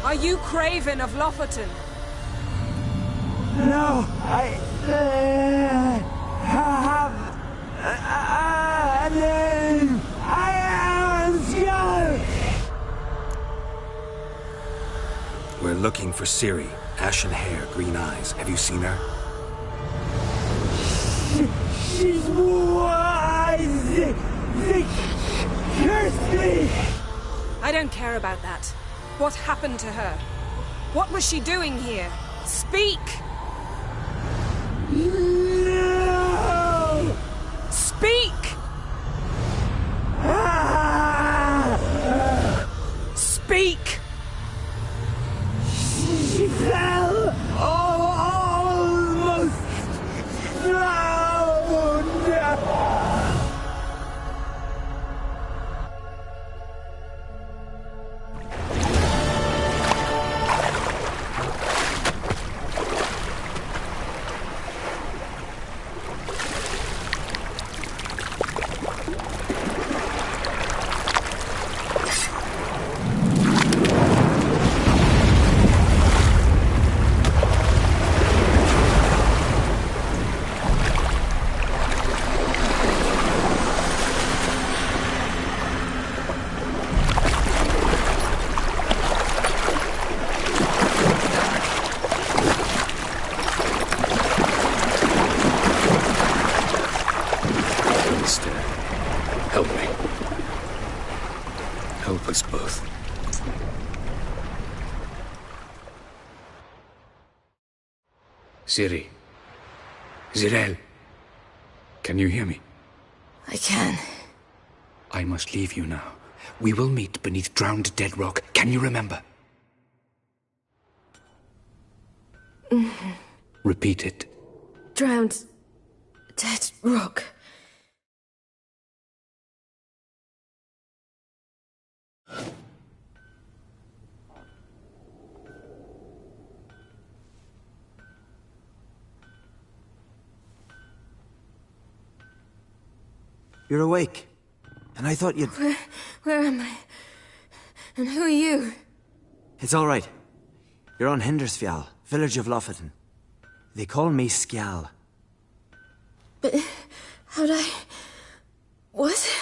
Are you Craven of Lofoten? No, I have a name. I am Skjal. We're looking for Ciri. Ashen hair, green eyes. Have you seen her? She's wise. Curse me. I don't care about that. What happened to her? What was she doing here? Speak! No! Speak! Speak! She fell almost drowned. Help me. Help us both. Ciri. Zirael. Can you hear me? I can. I must leave you now. We will meet beneath drowned dead rock. Can you remember? Repeat it. Drowned dead rock. You're awake. And I thought you'd... Where am I? And who are you? It's all right. You're on Hindersfjall, village of Lofoten. They call me Skjal. But how'd I... What?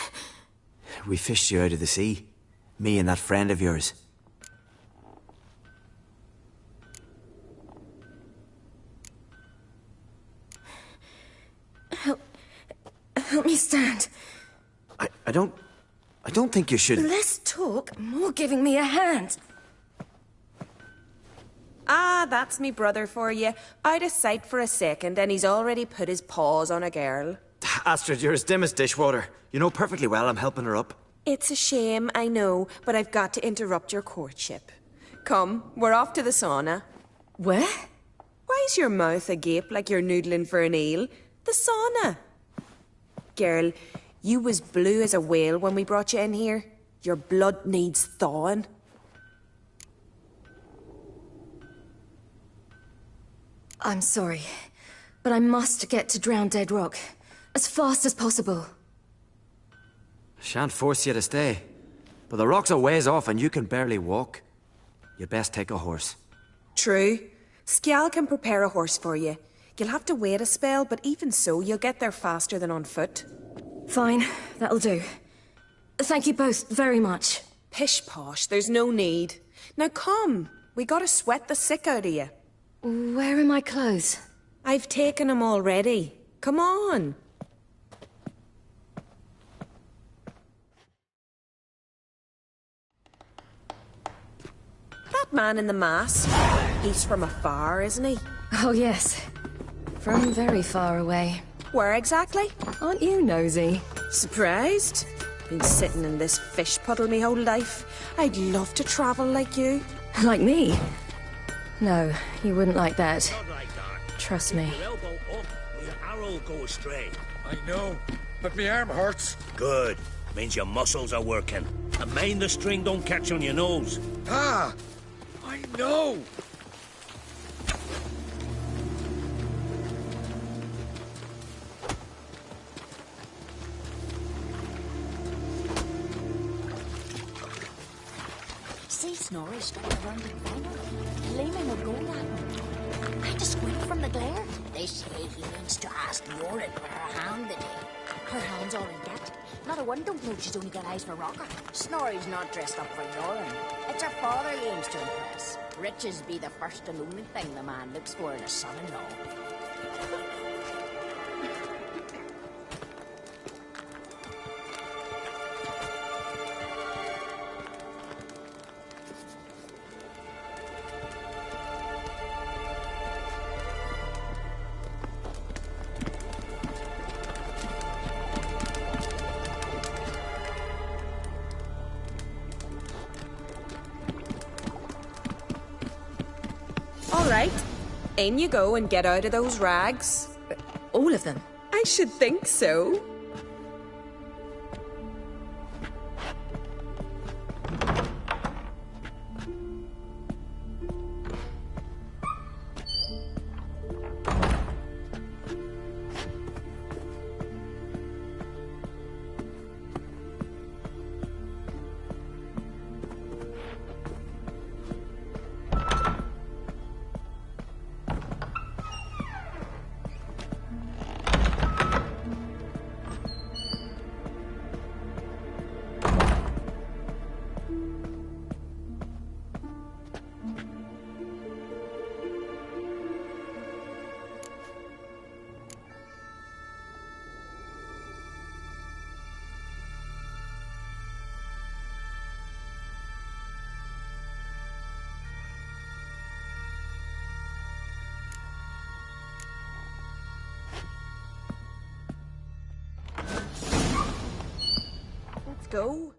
We fished you out of the sea. Me and that friend of yours. Help me stand. I don't think you should... Less talk, more giving me a hand. Ah, that's me brother for you. Out of sight for a second, and he's already put his paws on a girl. Astrid, you're as dim as dishwater. You know perfectly well I'm helping her up. It's a shame, I know, but I've got to interrupt your courtship. Come, we're off to the sauna. Where? Why's your mouth agape like you're noodling for an eel? The sauna. Girl, you was blue as a whale when we brought you in here. Your blood needs thawing. I'm sorry, but I must get to Drowned Dead Rock. As fast as possible. Shan't force you to stay. But the rock's a ways off and you can barely walk. You best take a horse. True. Skjal can prepare a horse for you. You'll have to wait a spell, but even so, you'll get there faster than on foot. Fine, that'll do. Thank you both very much. Pish-posh, there's no need. Now come, we gotta sweat the sick out of you. Where are my clothes? I've taken them already. Come on. That man in the mask, he's from afar, isn't he? Oh, yes. From very far away. Where exactly? Aren't you nosy? Surprised? Been sitting in this fish puddle me whole life. I'd love to travel like you. Like me? No, you wouldn't like that. Trust me. Your elbow up, or your arrow will go astray. I know, but my arm hurts. Good. Means your muscles are working. And mind the string don't catch on your nose. Ah! I know! See Snorri strutting around the corner, gleaming with gold at him. I had to squint from the They say he means to ask Yoren for her hand the day. Her hand's all in debt. Not a one don't know she's only got eyes for Rocker. Snorri's not dressed up for Yoren. It's her father he aims to impress. Riches be the first and only thing the man looks for in a son-in-law. All right, in you go and get out of those rags. All of them? I should think so. Let's go.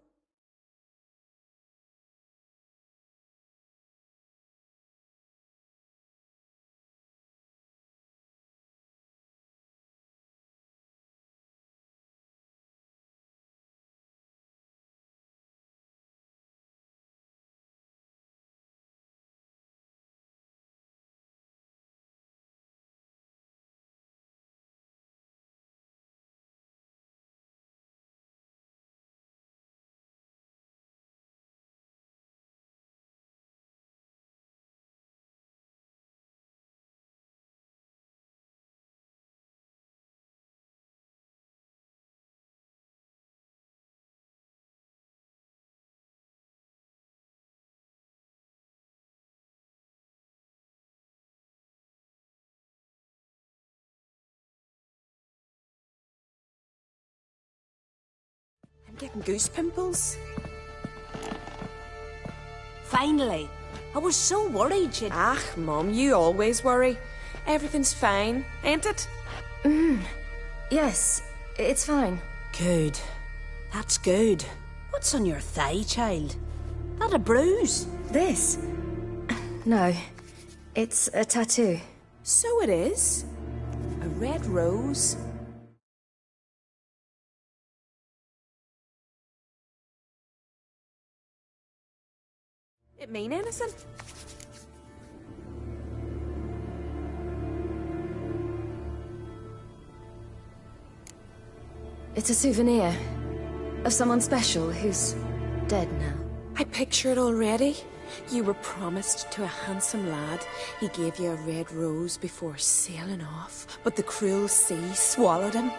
I'm getting goose pimples. Finally. I was so worried you'd... Ah, Mum, you always worry. Everything's fine, ain't it? Yes, it's fine. Good. That's good. What's on your thigh, child? That a bruise? This? No. It's a tattoo. So it is. A red rose. It mean anything? It's a souvenir of someone special who's dead now. I picture it already. You were promised to a handsome lad. He gave you a red rose before sailing off, but the cruel sea swallowed him.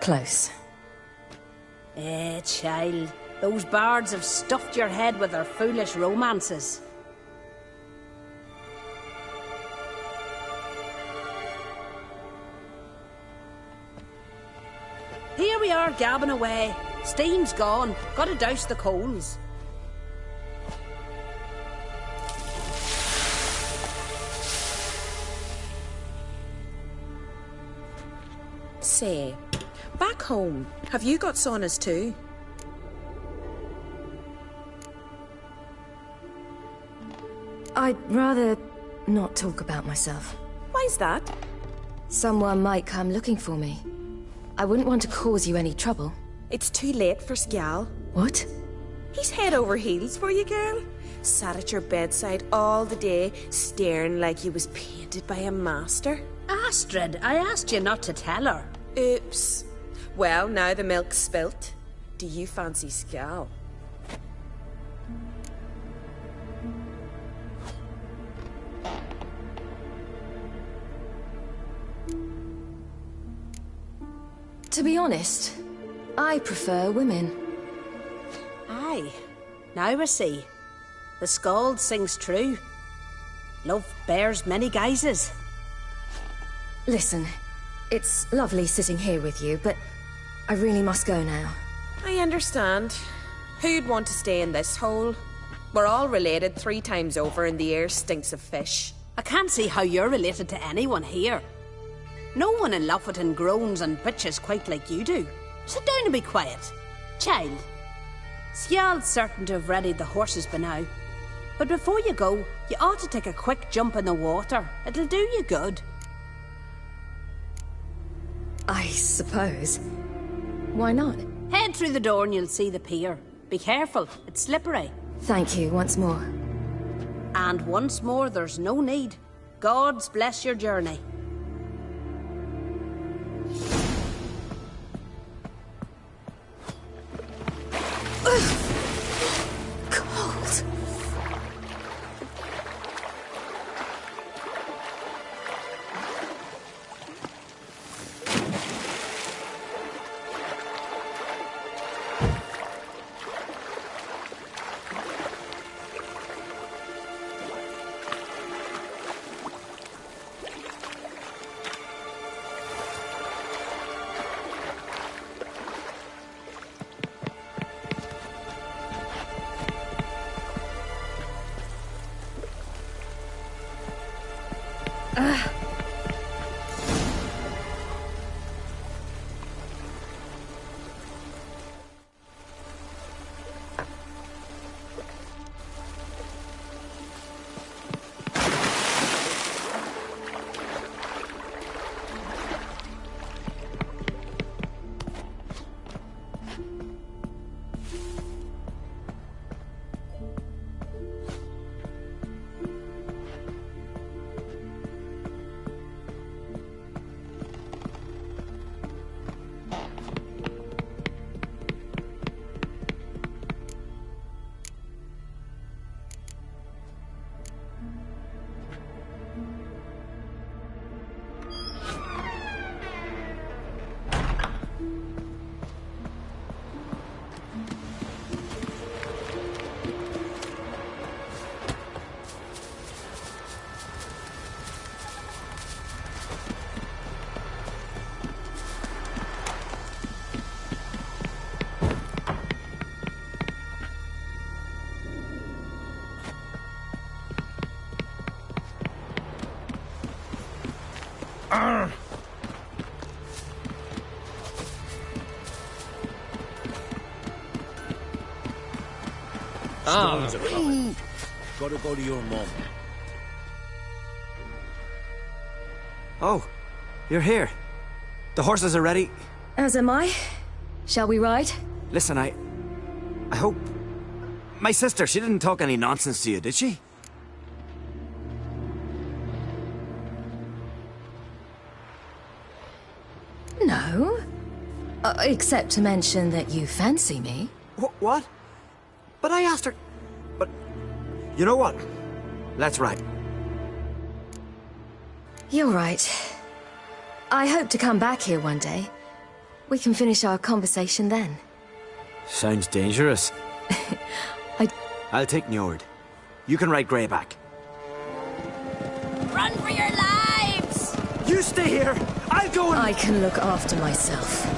Close. Child. Those bards have stuffed your head with their foolish romances. Here we are gabbing away. Steam's gone. Gotta douse the coals. Say, back home, have you got saunas too? I'd rather not talk about myself. Why's that? Someone might come looking for me. I wouldn't want to cause you any trouble. It's too late for Skjal. What? He's head over heels for you, girl. Sat at your bedside all the day, staring like he was painted by a master. Astrid, I asked you not to tell her. Oops. Well, now the milk's spilt. Do you fancy Skjal? To be honest, I prefer women. Aye. Now I see. The Skald sings true. Love bears many guises. Listen, it's lovely sitting here with you, but I really must go now. I understand. Who'd want to stay in this hole? We're all related 3 times over and the air stinks of fish. I can't see how you're related to anyone here. No one in Lofoten groans and bitches quite like you do. Sit down and be quiet. Child, Skjald's certain to have readied the horses by now. But before you go, you ought to take a quick jump in the water. It'll do you good. I suppose. Why not? Head through the door and you'll see the pier. Be careful, it's slippery. Thank you once more. And once more, there's no need. Gods bless your journey. Cold. Storms are coming. Gotta go to your mum. Oh, you're here. The horses are ready. As am I. Shall we ride? Listen, I hope... My sister, she didn't talk any nonsense to you, did she? No. Except to mention that you fancy me. What? But I asked her... But... You know what? Let's ride. You're right. I hope to come back here one day. We can finish our conversation then. Sounds dangerous. I'll take Njord. You can ride Greyback. Run for your lives! You stay here! I'll go and... I can look after myself.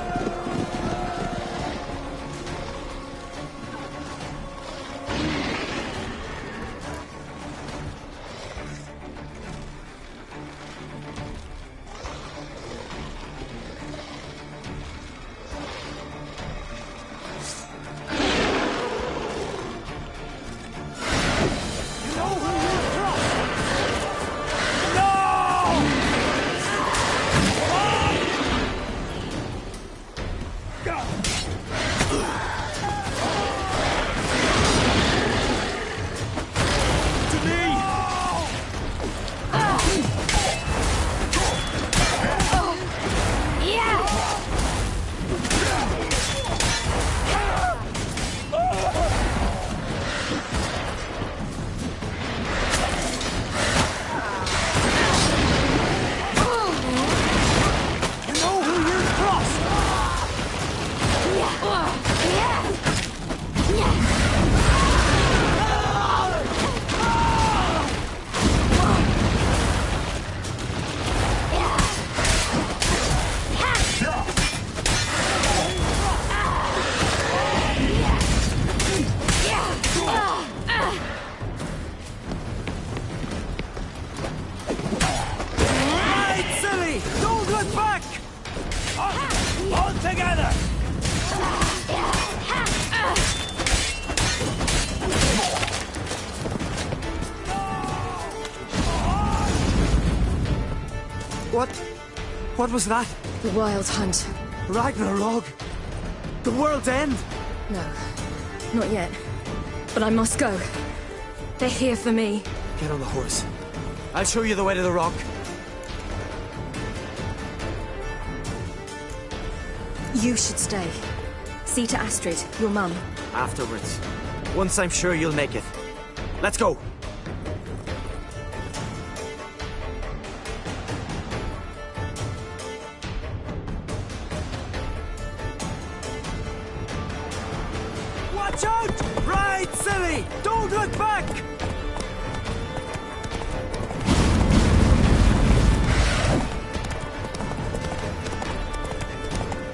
All together! What was that? The Wild Hunt. Ragnarok? The world's end? No, not yet. But I must go. They're here for me. Get on the horse. I'll show you the way to the rock. You should stay. See to Astrid, your mum. Afterwards. Once I'm sure you'll make it. Let's go. Watch out! Ride, silly! Don't look back!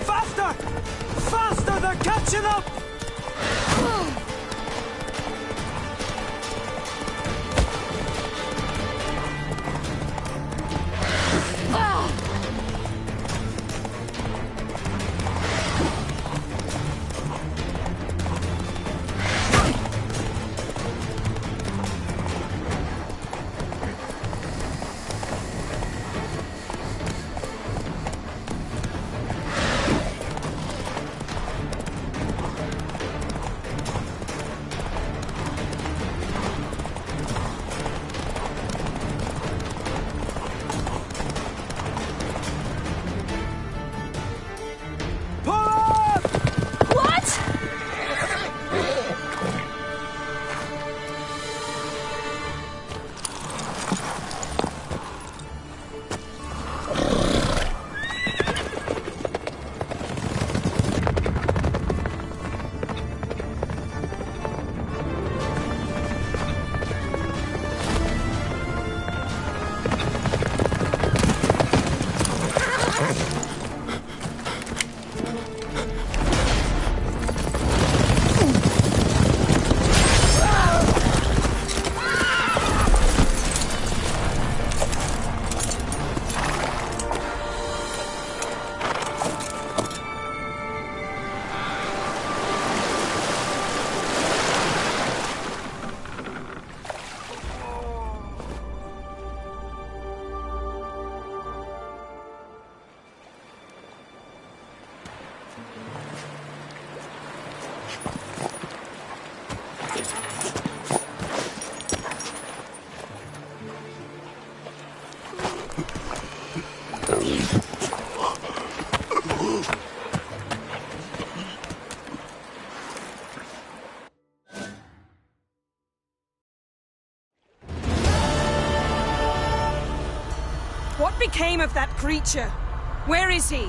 Faster! Faster! They're catching up! What became of that creature? Where is he?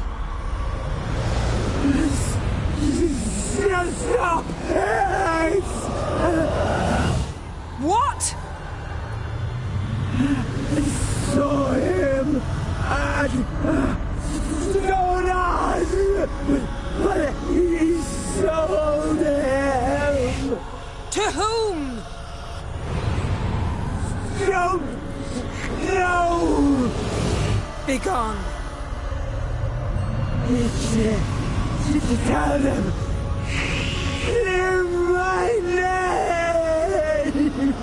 What? Saw him at Stonas, but he sold him. To whom? Don't know. Begone. Tell them. Clear my name.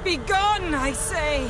Begone, I say.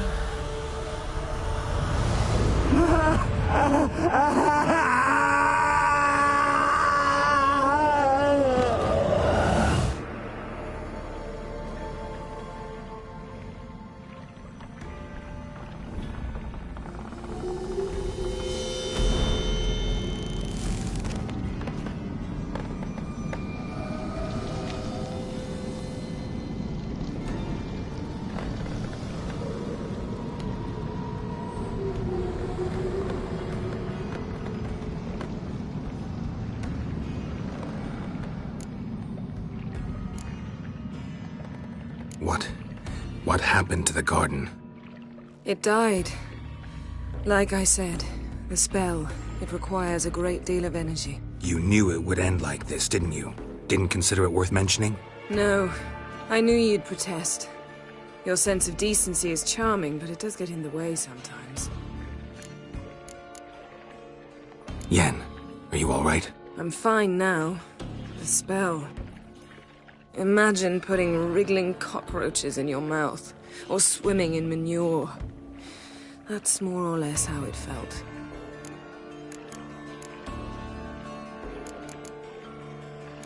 What happened to the garden? It died. Like I said, the spell, it requires a great deal of energy. You knew it would end like this, didn't you? Didn't consider it worth mentioning? No. I knew you'd protest. Your sense of decency is charming, but it does get in the way sometimes. Yen, are you all right? I'm fine now. The spell. Imagine putting wriggling cockroaches in your mouth, or swimming in manure. That's more or less how it felt.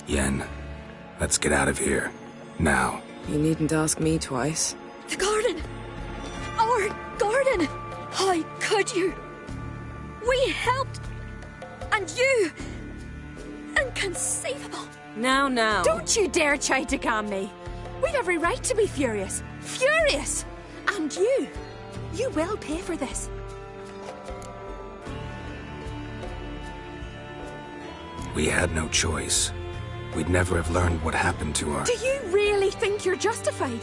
Yen, let's get out of here. Now. You needn't ask me twice. The garden! Our garden! How could you? We helped! And you! Inconceivable! Now. Don't you dare try to calm me. We've every right to be furious. Furious! And you will pay for this. We had no choice. We'd never have learned what happened to her. Do you really think you're justified?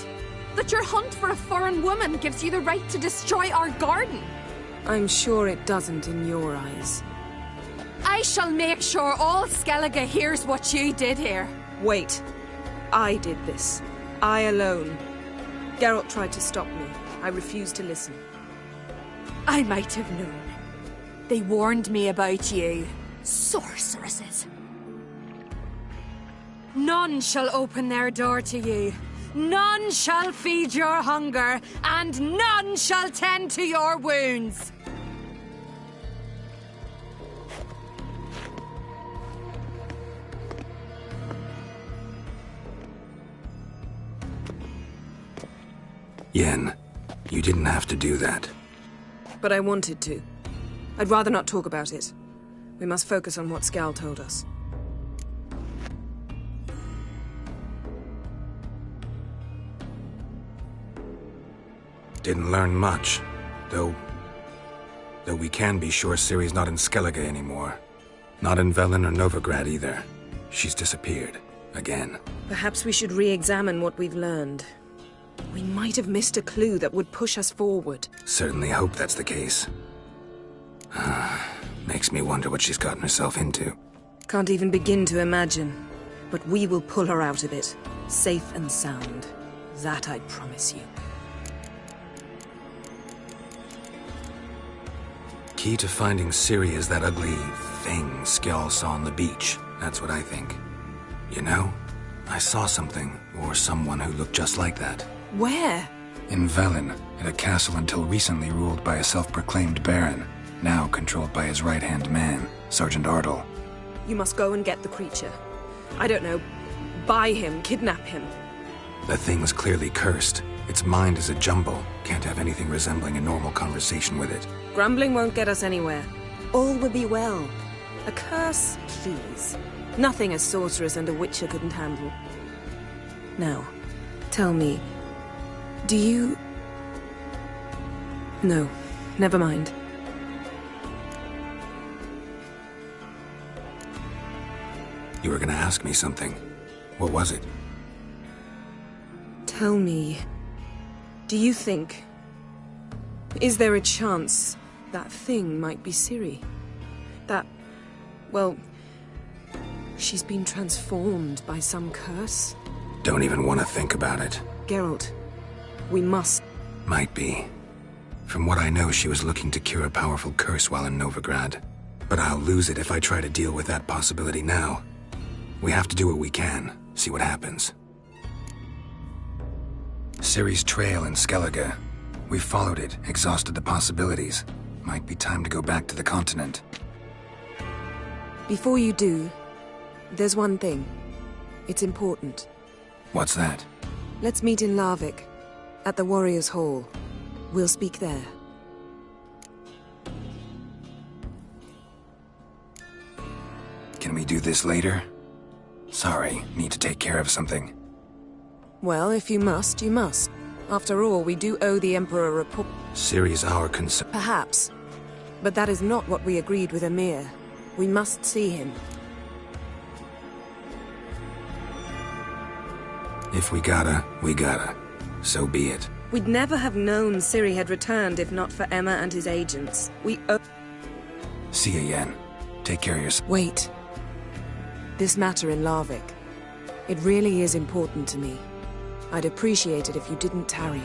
That your hunt for a foreign woman gives you the right to destroy our garden? I'm sure it doesn't in your eyes. I shall make sure all Skellige hears what you did here. Wait. I did this. I alone. Geralt tried to stop me. I refused to listen. I might have known. They warned me about you. Sorceresses. None shall open their door to you. None shall feed your hunger, and none shall tend to your wounds. Yen, you didn't have to do that. But I wanted to. I'd rather not talk about it. We must focus on what Skal told us. Didn't learn much, though we can be sure Ciri's not in Skellige anymore. Not in Velen or Novigrad either. She's disappeared. Again. Perhaps we should re-examine what we've learned. We might have missed a clue that would push us forward. Certainly hope that's the case. Makes me wonder what she's gotten herself into. Can't even begin to imagine. But we will pull her out of it. Safe and sound. That I promise you. Key to finding Ciri is that ugly thing Skjall saw on the beach. That's what I think. You know, I saw something, or someone who looked just like that. Where? In Velen, at a castle until recently ruled by a self-proclaimed baron, now controlled by his right-hand man, Sergeant Ardle. You must go and get the creature. I don't know, buy him, kidnap him. The thing was clearly cursed. Its mind is a jumble. Can't have anything resembling a normal conversation with it. Grumbling won't get us anywhere. All will be well. A curse, please. Nothing a sorceress and a witcher couldn't handle. Now, tell me, do you... No, never mind. You were gonna ask me something. What was it? Tell me, do you think... Is there a chance that thing might be Ciri? That... well... she's been transformed by some curse? Don't even want to think about it. Geralt, we must... Might be. From what I know, she was looking to cure a powerful curse while in Novigrad. But I'll lose it if I try to deal with that possibility now. We have to do what we can, see what happens. Ciri's trail in Skellige. We followed it, exhausted the possibilities. Might be time to go back to the continent. Before you do, there's one thing. It's important. What's that? Let's meet in Larvik, at the Warriors' Hall. We'll speak there. Can we do this later? Sorry, need to take care of something. Well, if you must, you must. After all, we do owe the Emperor a report. Ciri's our concern. Perhaps. But that is not what we agreed with Emhyr. We must see him. If we gotta, we gotta. So be it. We'd never have known Ciri had returned if not for Emma and his agents. We owe... See ya, Yen. Take care of yourself. Wait. This matter in Larvik. It really is important to me. I'd appreciate it if you didn't tarry.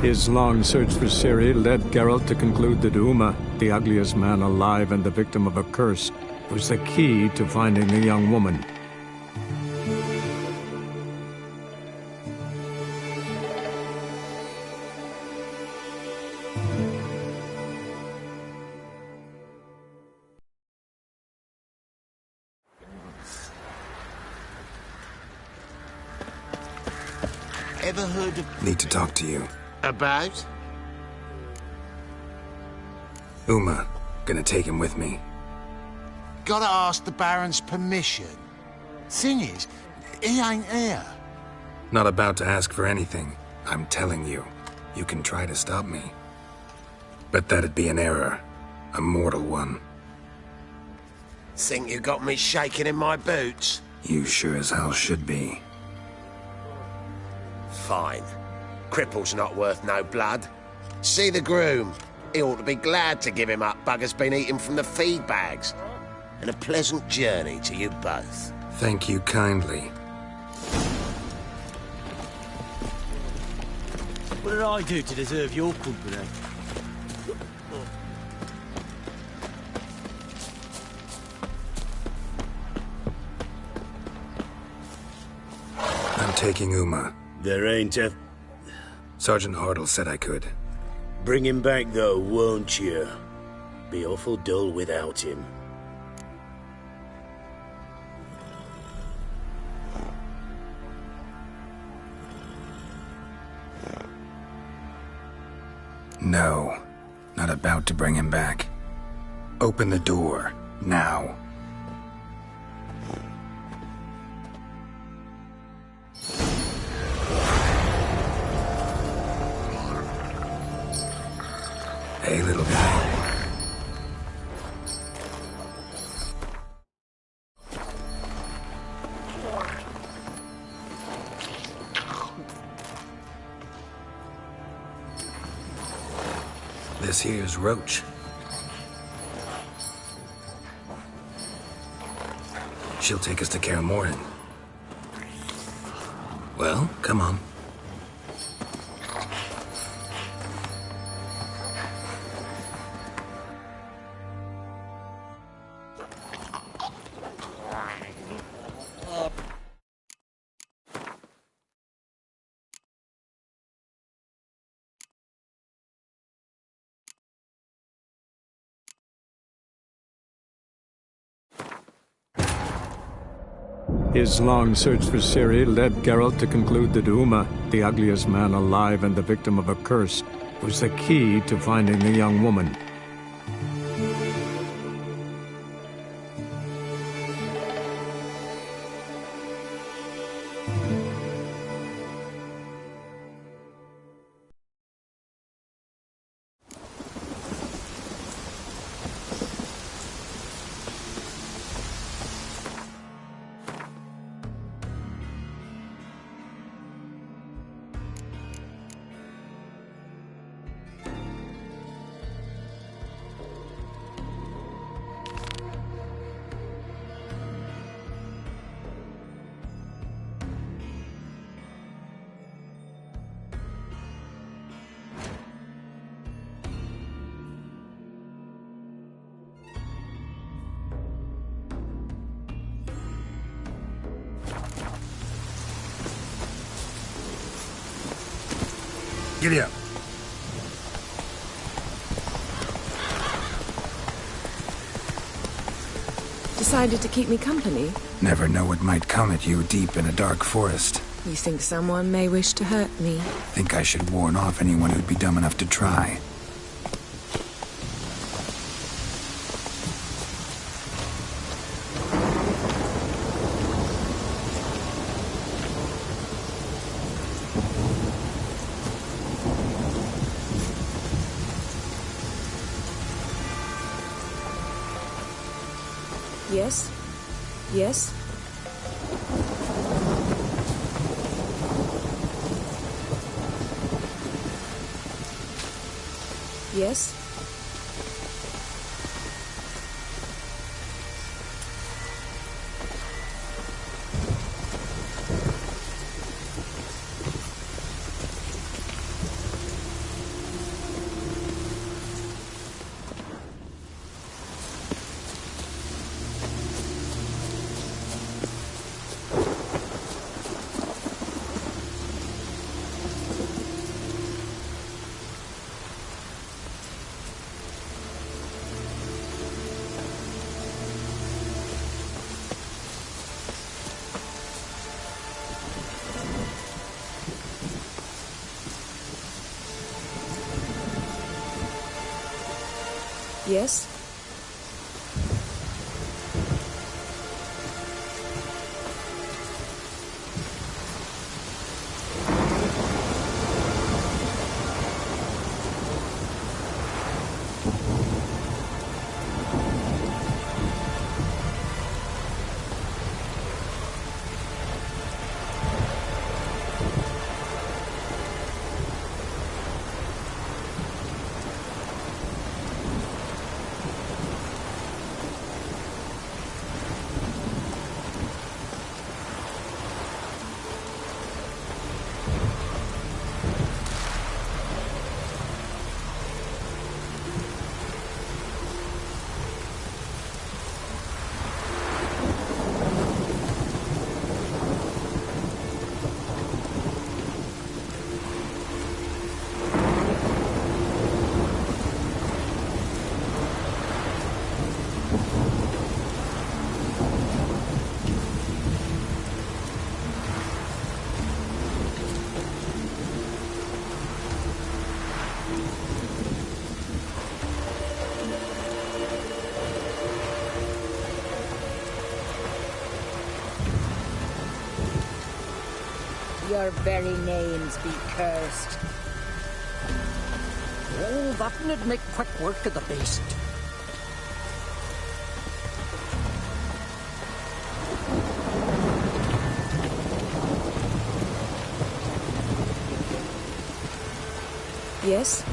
His long search for Ciri led Geralt to conclude that Uma, the ugliest man alive and the victim of a curse, was the key to finding the young woman. Ever heard of... Need to talk to you. About? Uma. Gonna take him with me. Gotta ask the Baron's permission. Thing is, he ain't here. Not about to ask for anything. I'm telling you. You can try to stop me. But that'd be an error. A mortal one. Think you got me shaking in my boots? You sure as hell should be. Fine. Cripple's not worth no blood. See the groom. He ought to be glad to give him up. Bugger's been eating from the feed bags. And a pleasant journey to you both. Thank you kindly. What did I do to deserve your company? I'm taking Uma. There ain't a... Sergeant Hartle said I could. Bring him back, though, won't you? Be awful dull without him. No. Not about to bring him back. Open the door. Now. Hey, little guy. This here's Roach. She'll take us to Kaer Morhen. Well, come on. His long search for Ciri led Geralt to conclude that Uma, the ugliest man alive and the victim of a curse, was the key to finding the young woman. Giddy up. Decided to keep me company? Never know what might come at you deep in a dark forest. You think someone may wish to hurt me? Think I should warn off anyone who'd be dumb enough to try. Yes? Yes? Yes? Yes? Your very names be cursed. Oh, that would make quick work of the beast. Yes?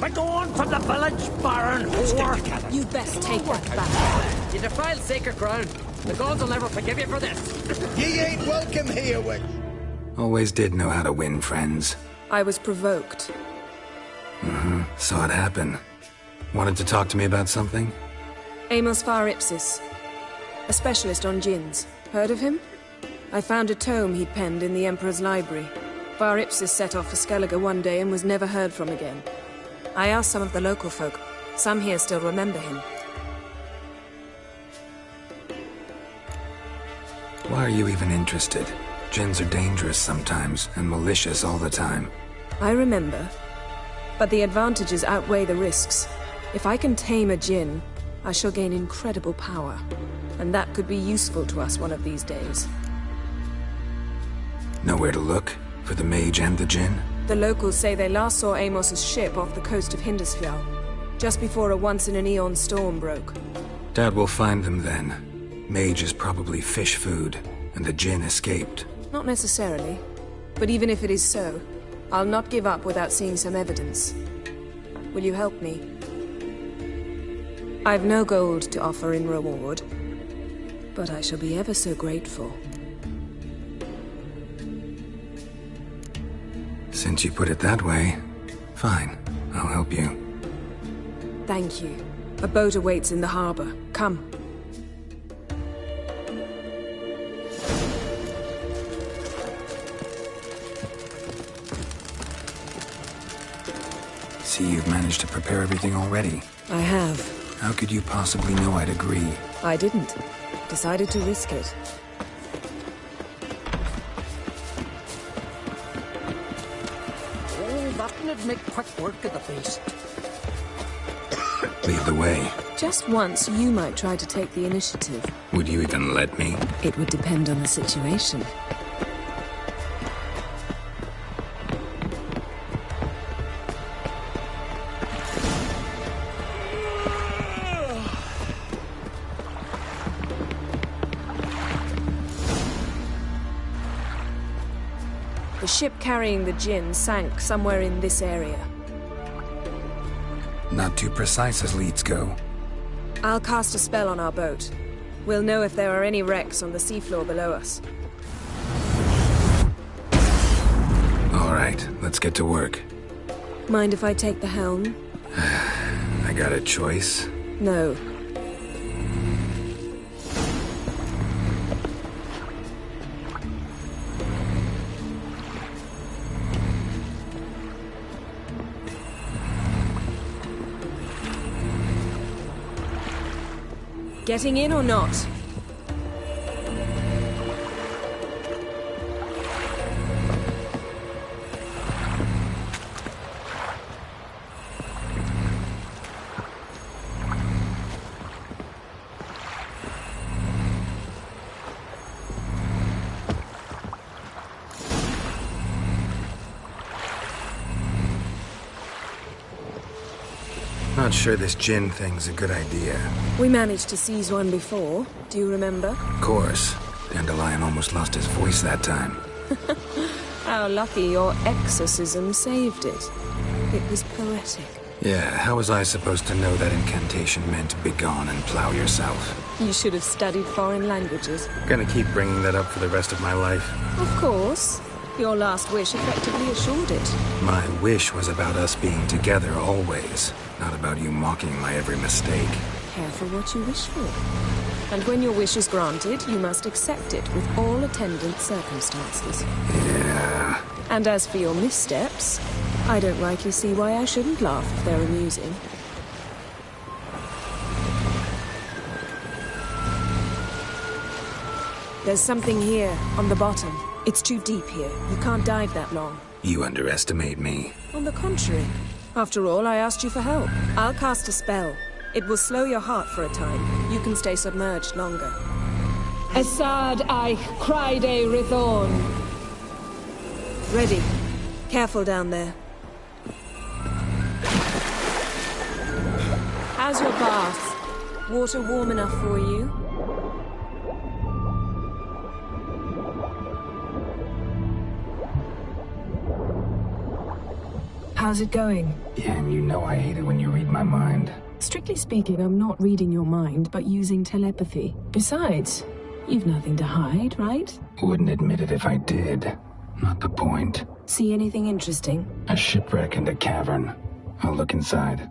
Begone from the village, Baron whore! You best take that back. You defile sacred ground. The gods will never forgive you for this. Ye ain't welcome here, witch. Always did know how to win friends. I was provoked. Saw it happen. Wanted to talk to me about something? Amos Far Ipsis, a specialist on djinns. Heard of him? I found a tome he'd penned in the Emperor's library. Far Ipsis set off for Skellige one day and was never heard from again. I asked some of the local folk. Some here still remember him. Why are you even interested? Djinns are dangerous sometimes, and malicious all the time. I remember. But the advantages outweigh the risks. If I can tame a djinn, I shall gain incredible power. And that could be useful to us one of these days. Know where to look? For the mage and the djinn? The locals say they last saw Amos's ship off the coast of Hindisfjall, just before a once-in-an-eon storm broke. Doubt we'll find them then. Mage is probably fish food, and the djinn escaped. Not necessarily. But even if it is so, I'll not give up without seeing some evidence. Will you help me? I've no gold to offer in reward, but I shall be ever so grateful. Since you put it that way, fine. I'll help you. Thank you. A boat awaits in the harbor. Come. See, you've managed to prepare everything already. I have. How could you possibly know I'd agree? I didn't. Decided to risk it. Oh, that would make quick work of the beast. Lead the way. Just once, you might try to take the initiative. Would you even let me? It would depend on the situation. The ship carrying the djinn sank somewhere in this area. Not too precise as leads go. I'll cast a spell on our boat. We'll know if there are any wrecks on the seafloor below us. All right, let's get to work. Mind if I take the helm? I got a choice? No. Getting in or not? Not sure this gin thing's a good idea. We managed to seize one before. Do you remember? Of course. Dandelion almost lost his voice that time. How lucky your exorcism saved it. It was poetic. Yeah, how was I supposed to know that incantation meant begone and plow yourself? You should have studied foreign languages. Gonna keep bringing that up for the rest of my life. Of course. Your last wish effectively assured it. My wish was about us being together always, not about you mocking my every mistake. Careful what you wish for. And when your wish is granted, you must accept it with all attendant circumstances. Yeah. And as for your missteps, I don't rightly see why I shouldn't laugh if they're amusing. There's something here, on the bottom. It's too deep here. You can't dive that long. You underestimate me. On the contrary. After all, I asked you for help. I'll cast a spell. It will slow your heart for a time. You can stay submerged longer. Assad I Cried Rithorn. Ready. Careful down there. How's your bath? Water warm enough for you? How's it going? Yeah, and you know I hate it when you read my mind. Strictly speaking, I'm not reading your mind, but using telepathy. Besides, you've nothing to hide, right? Wouldn't admit it if I did. Not the point. See anything interesting? A shipwreck and a cavern. I'll look inside.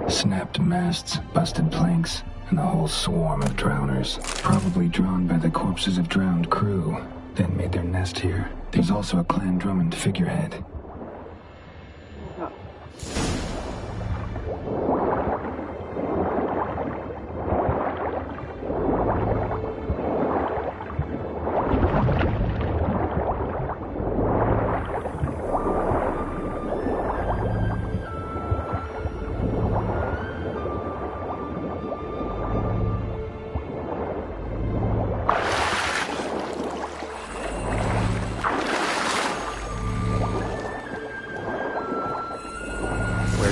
Snapped masts, busted planks, and a whole swarm of drowners. Probably drawn by the corpses of drowned crew, then made their nest here. There's also a Clan Drummond figurehead.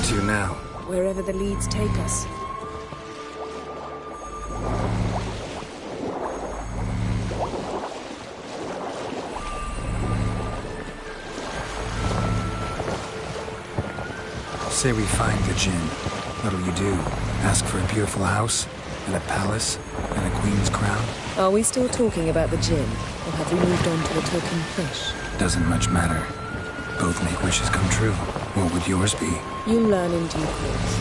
To now? Wherever the leads take us. Say we find the Jinn. What'll you do? Ask for a beautiful house? And a palace? And a queen's crown? Are we still talking about the Jinn? Or have we moved on to a token fish? Doesn't much matter. Both make wishes come true. What would yours be? You'll learn in due course.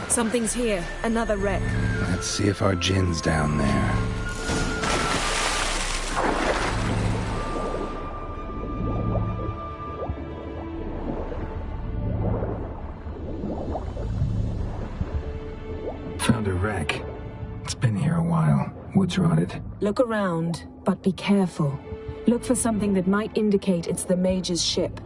Something's here. Another wreck. Let's see if our Jinn's down there. Found a wreck. It's been here a while. Wood's rotted. Look around, but be careful. Look for something that might indicate it's the Mage's ship.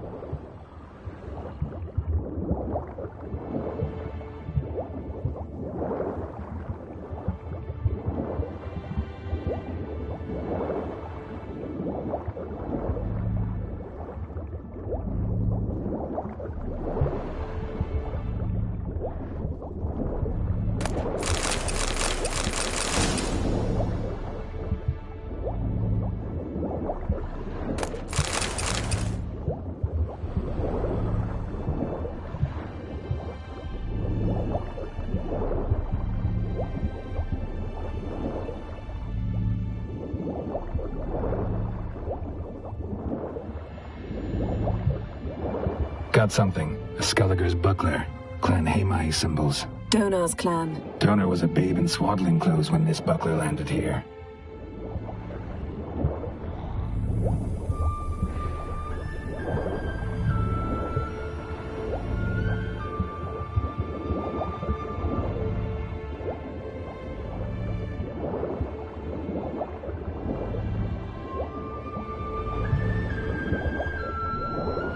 Got something. A Skelliger's buckler. Clan Hamai symbols. Donar's clan. Donar was a babe in swaddling clothes when this buckler landed here.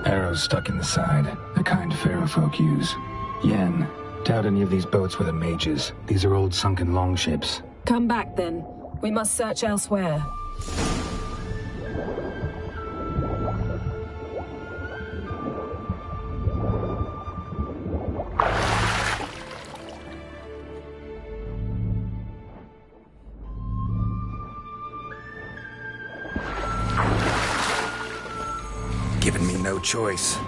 Arrows stuck in the side, the kind Pharaoh folk use. Yen, doubt any of these boats were the mages. These are old sunken longships. Come back then. We must search elsewhere. Given me no choice.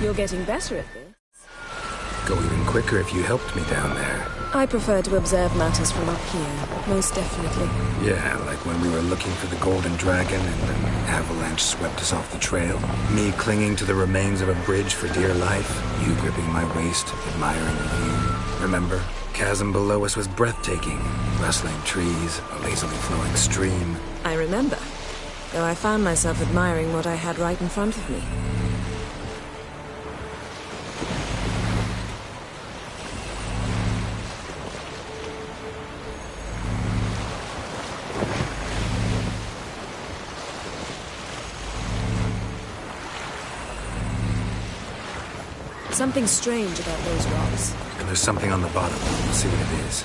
You're getting better at this. Go even quicker if you helped me down there. I prefer to observe matters from up here, most definitely. Yeah, like when we were looking for the Golden Dragon and an avalanche swept us off the trail. Me clinging to the remains of a bridge for dear life. You gripping my waist, admiring the view. Remember? Chasm below us was breathtaking. Rustling trees, a lazily flowing stream. I remember, though I found myself admiring what I had right in front of me. Something strange about those rocks. And there's something on the bottom. We'll see what it is.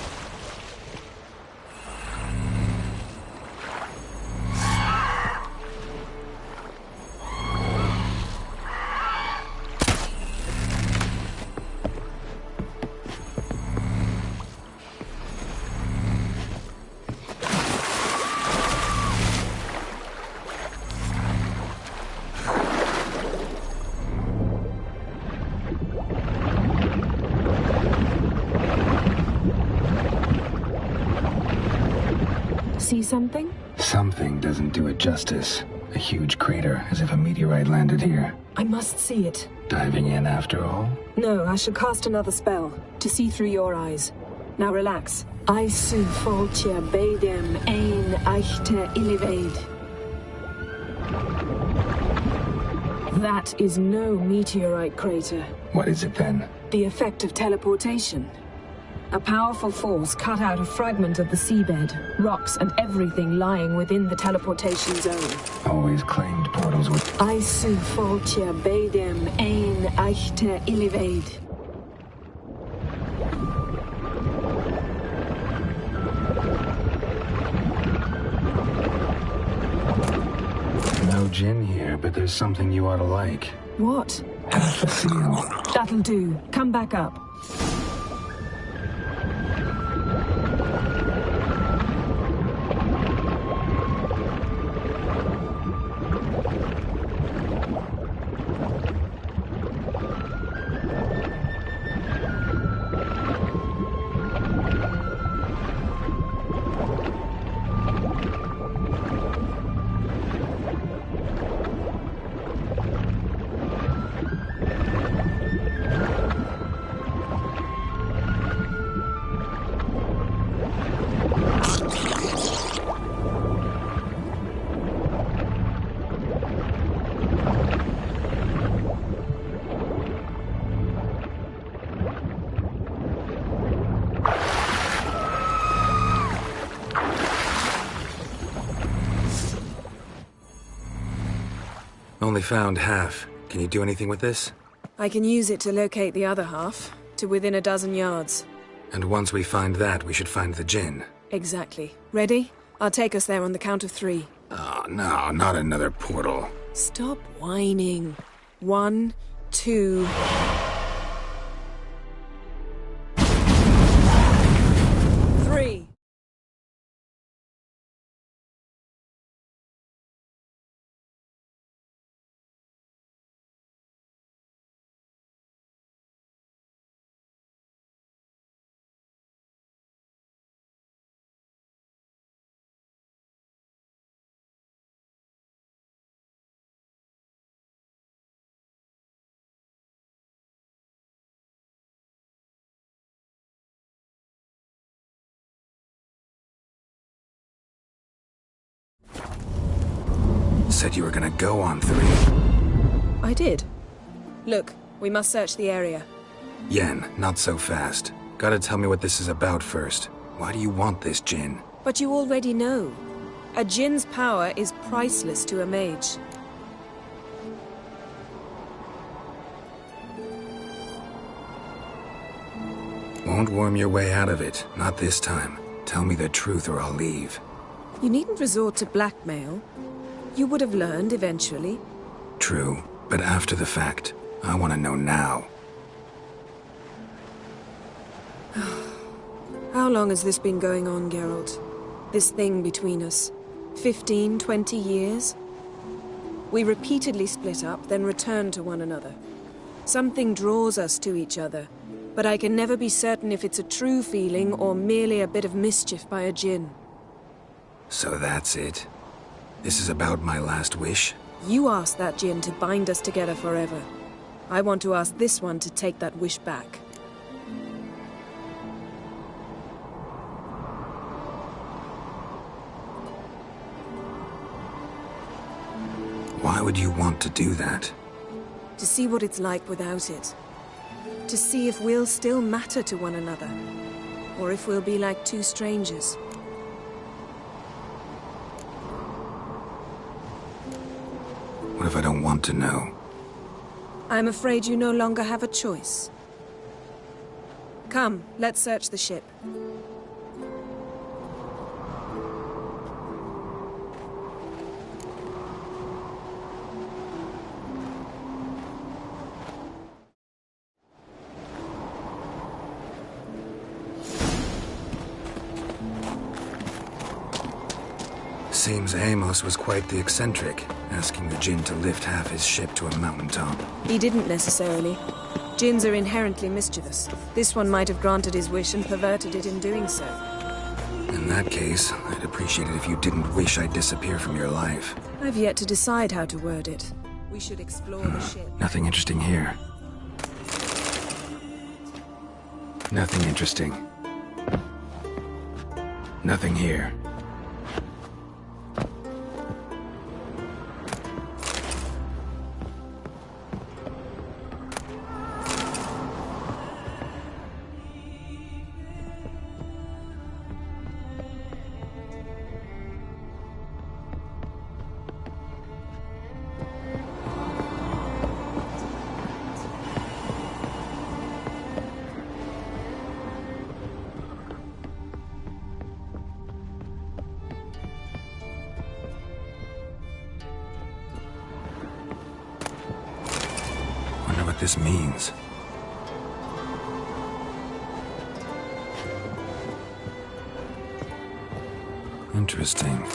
See something? Something doesn't do it justice. A huge crater, as if a meteorite landed here. I must see it. Diving in after all? No, I shall cast another spell, to see through your eyes. Now relax. I su foltje bedem ein eichte illivaid. That is no meteorite crater. What is it then? The effect of teleportation. A powerful force cut out a fragment of the seabed, rocks and everything lying within the teleportation zone. Always claimed portals would... I su foltje bedem ein eichte illivaid. No gin here, but there's something you ought to like. What? Half a seal. That'll do. Come back up. Only found half. Can you do anything with this? I can use it to locate the other half, to within a dozen yards. And once we find that, we should find the gin. Exactly. Ready? I'll take us there on the count of 3. Oh, no, not another portal. Stop whining. 1, 2... Said you were gonna go on 3. I did. Look, we must search the area. Yen, not so fast. Gotta tell me what this is about first. Why do you want this Jinn? But you already know. A Jinn's power is priceless to a mage. Won't worm your way out of it. Not this time. Tell me the truth or I'll leave. You needn't resort to blackmail. You would have learned eventually. True, but after the fact. I want to know now. How long has this been going on, Geralt? This thing between us? 15, 20 years? We repeatedly split up, then returned to one another. Something draws us to each other, but I can never be certain if it's a true feeling or merely a bit of mischief by a Jinn. So that's it? This is about my last wish? You asked that Jinn to bind us together forever. I want to ask this one to take that wish back. Why would you want to do that? To see what it's like without it. To see if we'll still matter to one another. Or if we'll be like two strangers. What if I don't want to know? I'm afraid you no longer have a choice. Come, let's search the ship. Seems Amos was quite the eccentric, asking the Jinn to lift half his ship to a mountaintop. He didn't necessarily. Jinns are inherently mischievous. This one might have granted his wish and perverted it in doing so. In that case, I'd appreciate it if you didn't wish I'd disappear from your life. I've yet to decide how to word it. We should explore the ship. Nothing interesting here. Nothing interesting. Nothing here. This means. Interesting.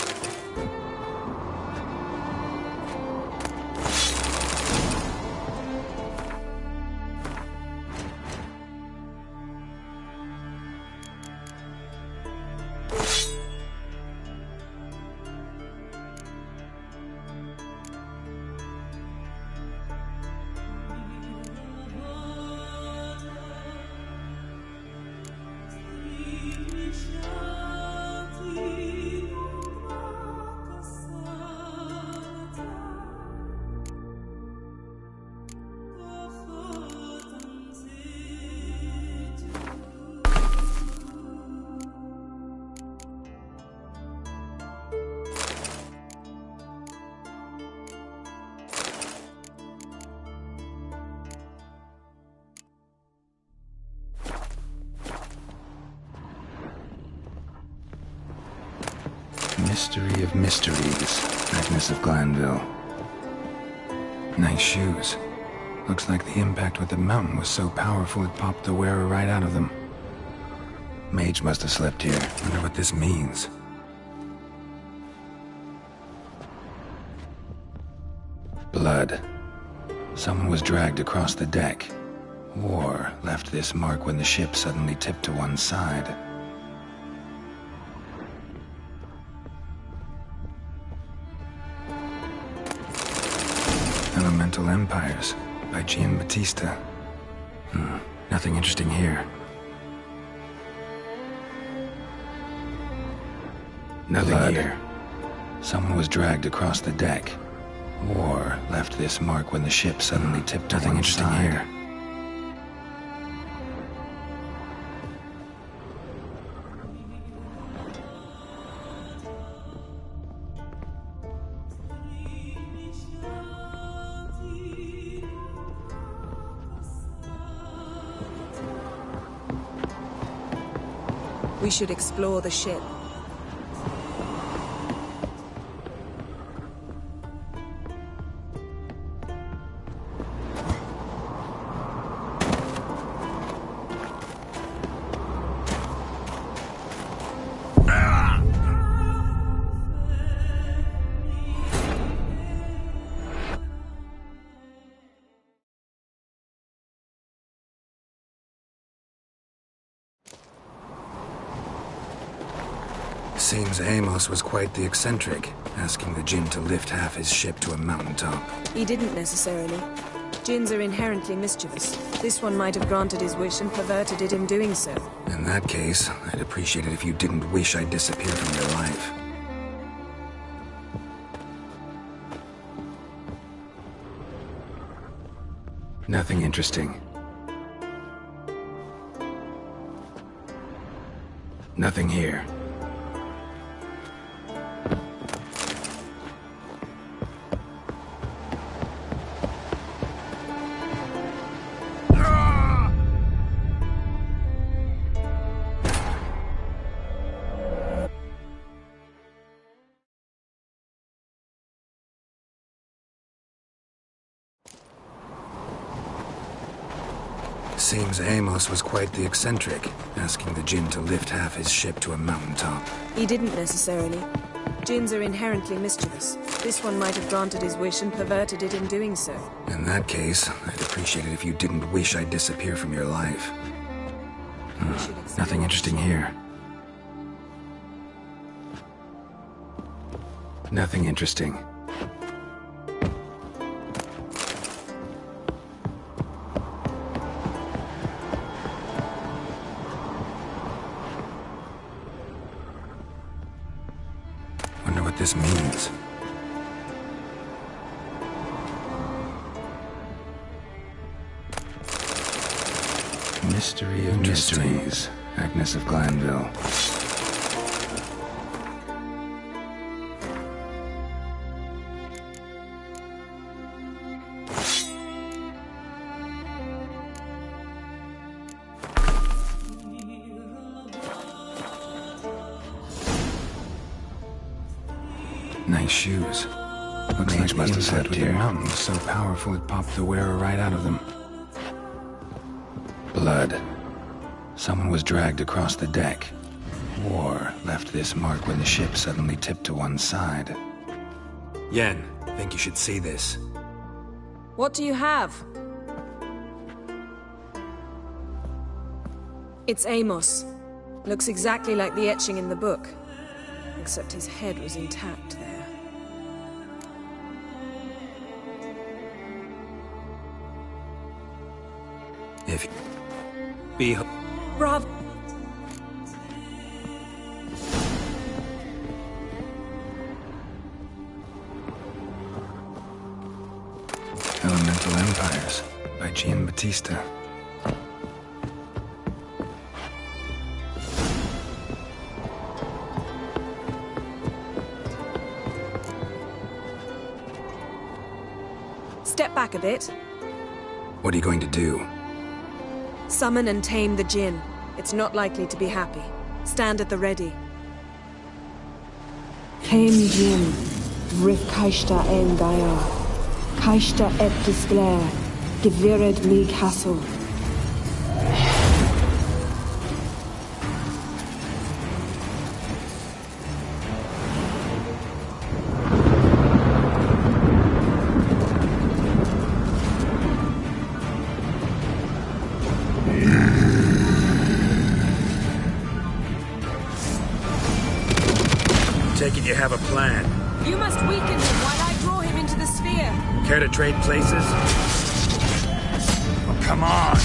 Mystery of mysteries, Agnes of Glanville. Nice shoes. Looks like the impact with the mountain was so powerful it popped the wearer right out of them. Mage must have slept here. Wonder what this means. Blood. Someone was dragged across the deck. War left this mark when the ship suddenly tipped to one side. Elemental Empires by Giambattista. Nothing interesting here. Nothing here. Someone was dragged across the deck. War left this mark when the ship suddenly tipped to one side. We should explore the ship. Seems Amos was quite the eccentric, asking the Jinn to lift half his ship to a mountaintop. He didn't necessarily. Jinns are inherently mischievous. This one might have granted his wish and perverted it in doing so. In that case, I'd appreciate it if you didn't wish I'd disappear from your life. Nothing interesting. Nothing here. Seems Amos was quite the eccentric, asking the Jinn to lift half his ship to a mountaintop. He didn't necessarily. Jinns are inherently mischievous. This one might have granted his wish and perverted it in doing so. In that case, I'd appreciate it if you didn't wish I'd disappear from your life. Nothing interesting here. Nothing interesting. Wonder what this means. Mystery of mysteries. Agnes of Glanville. Nice shoes. Looks like must have slept with the mountain was so powerful it popped the wearer right out of them. Blood. Someone was dragged across the deck. War left this mark when the ship suddenly tipped to one side. Yen, think you should see this. What do you have? It's Amos. Looks exactly like the etching in the book. Except his head was intact there. If be Bravo. Elemental Empires by Giambattista. Step back a bit. What are you going to do? Summon and tame the Jinn. It's not likely to be happy. Stand at the ready. Tame Jinn, Rif Kaishta en Gaia, Kaishta et Disglair, Gevired mi Castle. Take it you have a plan. You must weaken him while I draw him into the sphere. Care to trade places? Oh, come on!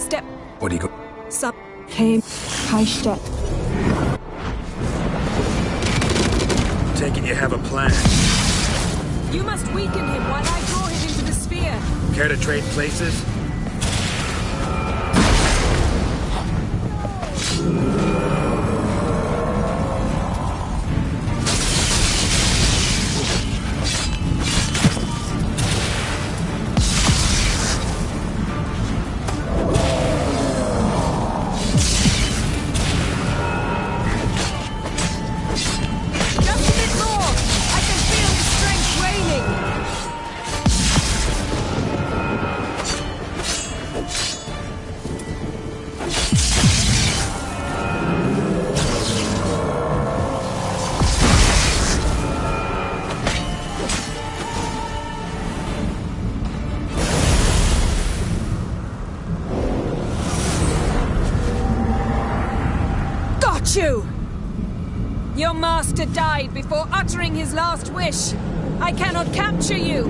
step. What do you go? Sub. Came. Kaista. Taking you have a plan. You must weaken him while I draw him into the sphere. Care to trade places? Your master died before uttering his last wish. I cannot capture you.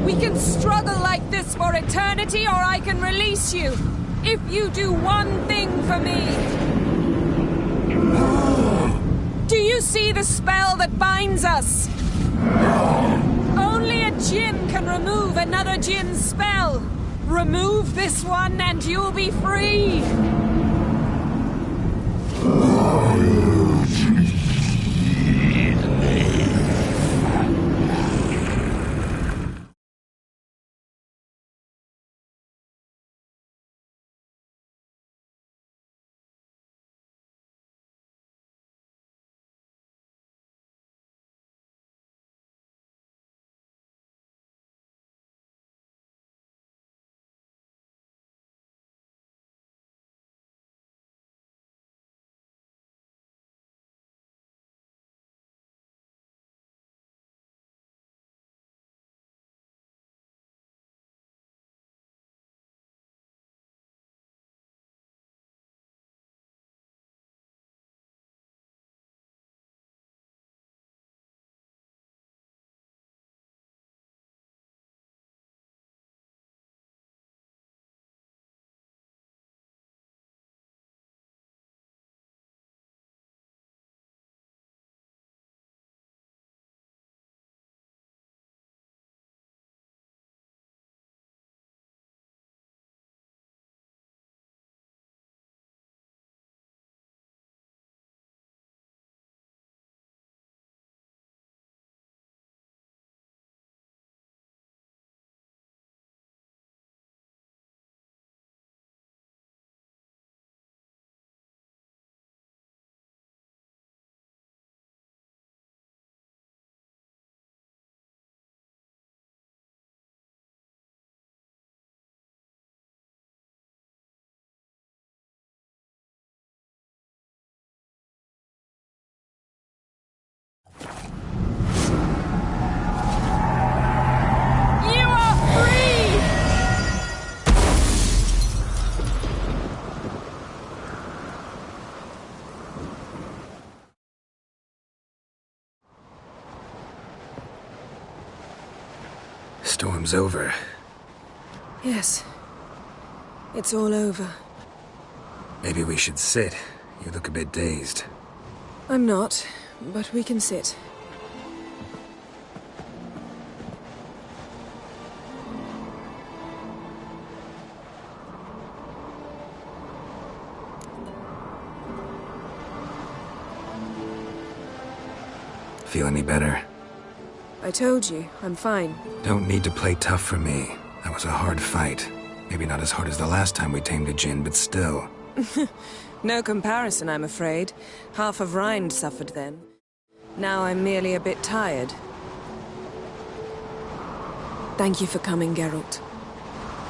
We can struggle like this for eternity, or I can release you. If you do one thing for me. Do you see the spell that binds us? Only a djinn can remove another djinn's spell. Remove this one and you'll be free. Storm's over. Yes. It's all over. Maybe we should sit. You look a bit dazed. I'm not, but we can sit. Feel any better? I told you, I'm fine. Don't need to play tough for me. That was a hard fight. Maybe not as hard as the last time we tamed a djinn, but still. No comparison, I'm afraid. Half of Rind suffered then. Now I'm merely a bit tired. Thank you for coming, Geralt.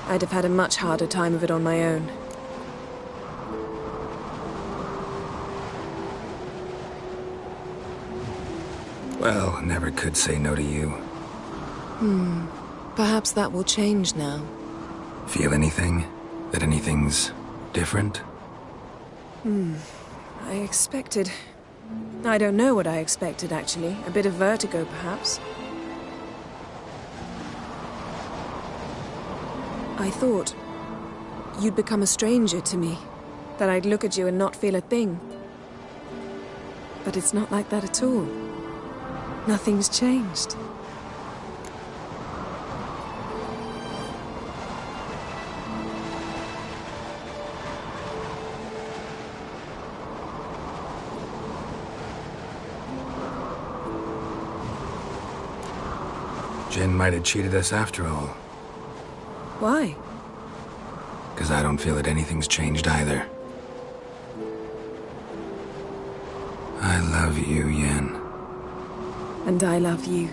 I'd have had a much harder time of it on my own. Well, never could say no to you. Perhaps that will change now. Feel anything? That anything's different? I expected... I don't know what I expected, actually. A bit of vertigo, perhaps. I thought... you'd become a stranger to me. That I'd look at you and not feel a thing. But it's not like that at all. Nothing's changed. Jin might have cheated us after all. Why? Because I don't feel that anything's changed either. I love you, Yen. And I love you.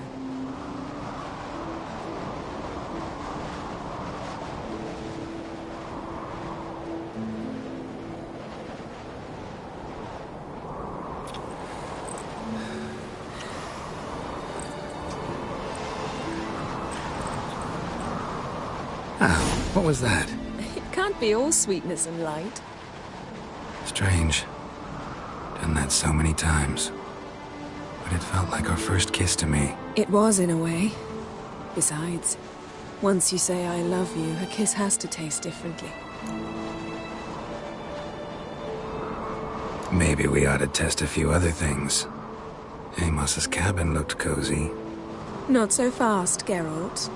Oh, what was that? It can't be all sweetness and light. Strange. Done that so many times. But it felt like our first kiss to me. It was, in a way. Besides, once you say I love you, a kiss has to taste differently. Maybe we ought to test a few other things. Amos's cabin looked cozy. Not so fast, Geralt.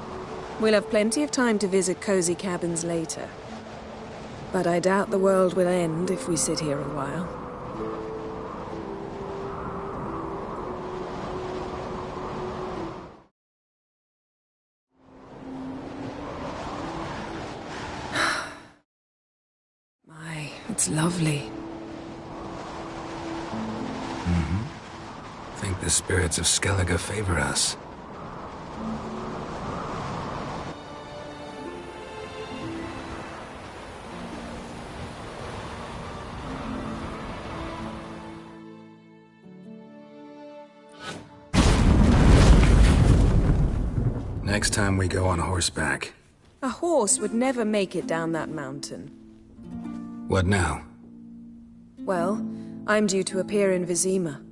We'll have plenty of time to visit cozy cabins later. But I doubt the world will end if we sit here a while. My, it's lovely. Think the spirits of Skellige favor us. Next time we go on horseback. A horse would never make it down that mountain. What now? Well, I'm due to appear in Vizima.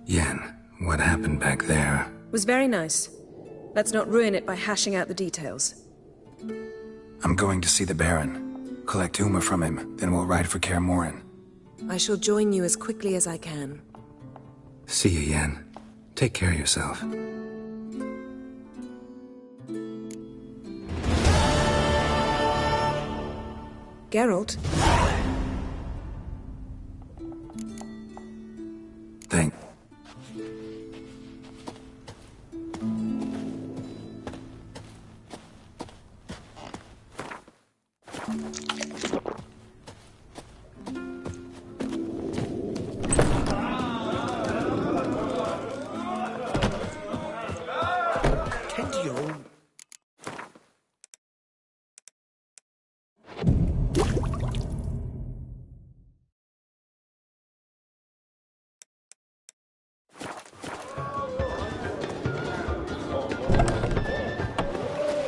Yen, what happened back there? Was very nice. Let's not ruin it by hashing out the details. I'm going to see the Baron. Collect Uma from him, then we'll ride for Kaer Morhen. I shall join you as quickly as I can. See you, Yen. Take care of yourself. Geralt? Thank...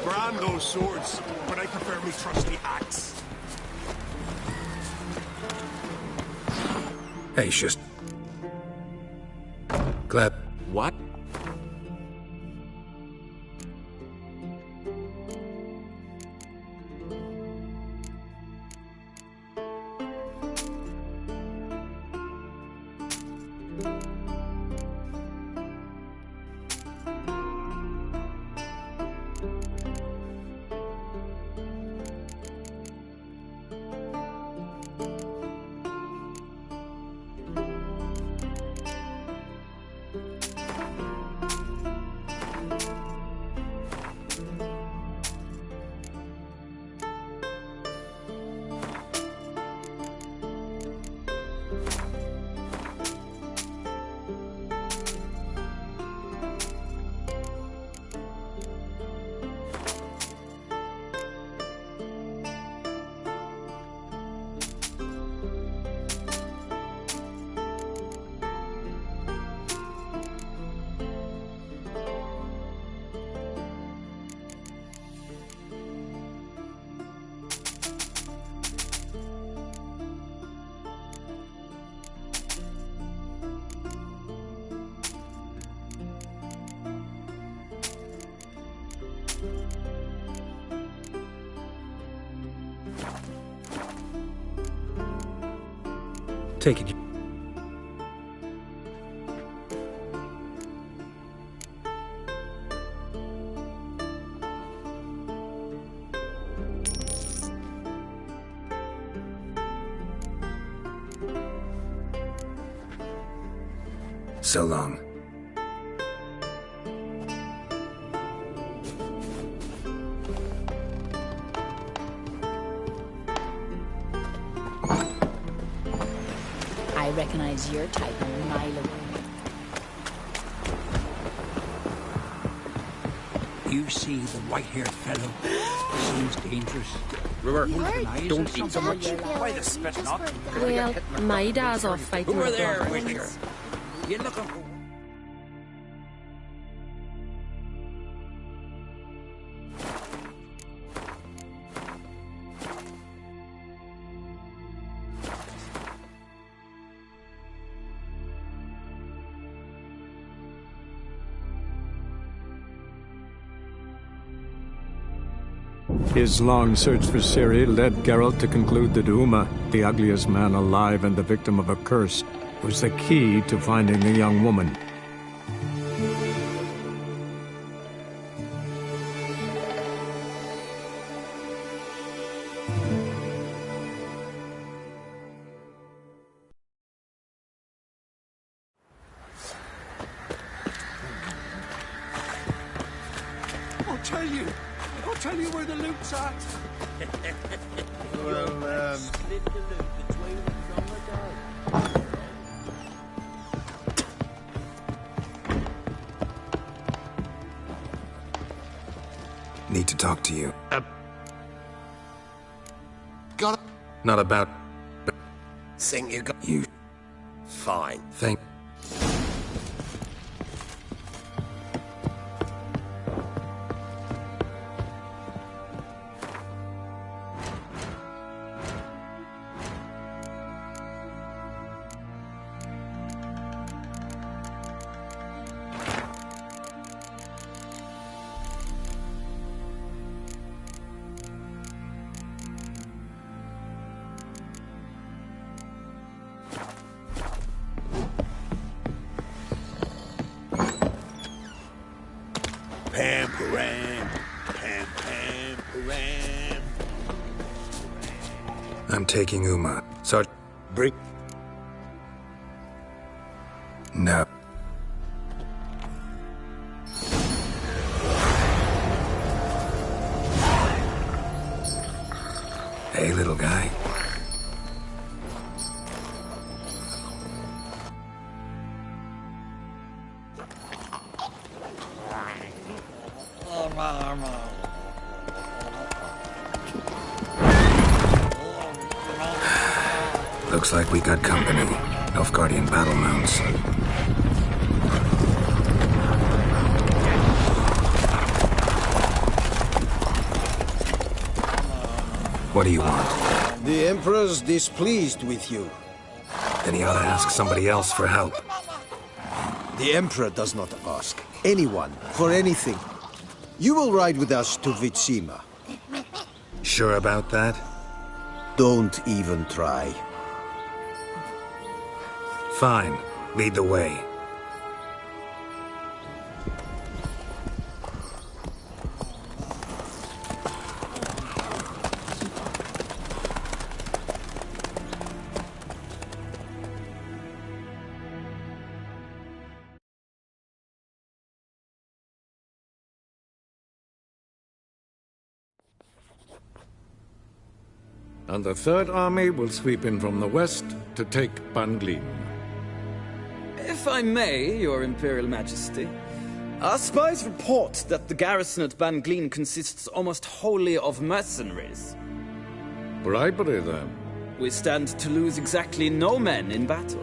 Brand those swords, but I prefer me trusty axe. Hey, just... Glad... What? Take it. So long. I recognize your type a mile away. You see the white-haired fellow? Seems dangerous. River, Nice don't or eat so something. much. Why the spit not? Well, my dad's off fighting. Who are with there? dogs. Wait here. You looking for? His long search for Ciri led Geralt to conclude that Uma, the ugliest man alive and the victim of a curse, was the key to finding the young woman. I'll tell you where the loot's at. Well, split the loot between them from the Need to talk to you. Got it? Not about... Think you got... You... Fine. Thank... Pam, param, pam, pam, param. I'm taking Uma. So... Brick. No. Hey, little guy. Looks like we got company. Nilfgaardian battle mounts. What do you want? The Emperor's displeased with you. Then he ought to ask somebody else for help. The Emperor does not ask anyone for anything. You will ride with us to Vitsima. Sure about that? Don't even try. Fine. Lead the way. And the Third Army will sweep in from the west to take Ban Gleam. If I may, Your Imperial Majesty, our spies report that the garrison at Ban Gleam consists almost wholly of mercenaries. Bribery, then. We stand to lose exactly no men in battle.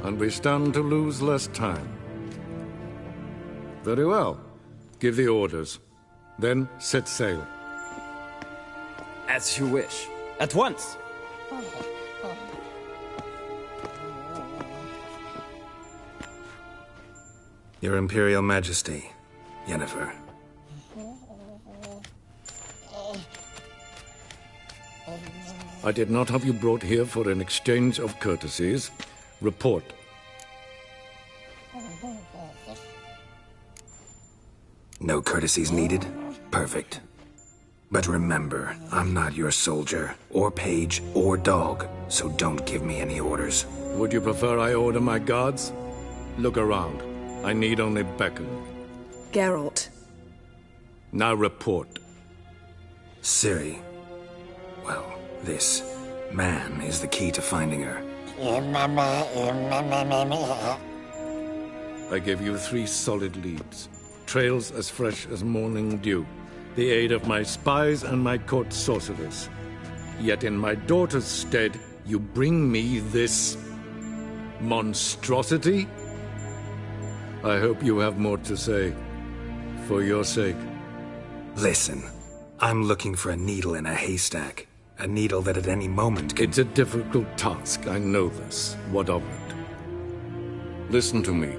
And we stand to lose less time. Very well. Give the orders. Then set sail. As you wish. At once! Your Imperial Majesty, Yennefer. I did not have you brought here for an exchange of courtesies. Report. No courtesies needed? Perfect. But remember, I'm not your soldier, or page, or dog, so don't give me any orders. Would you prefer I order my guards? Look around. I need only beckon. Geralt. Now report. Ciri. Well, this man is the key to finding her. I give you 3 solid leads. Trails as fresh as morning dew. The aid of my spies and my court sorcerers. Yet in my daughter's stead, you bring me this monstrosity? I hope you have more to say. For your sake. Listen, I'm looking for a needle in a haystack. A needle that at any moment can... It's a difficult task, I know this. What of it? Listen to me.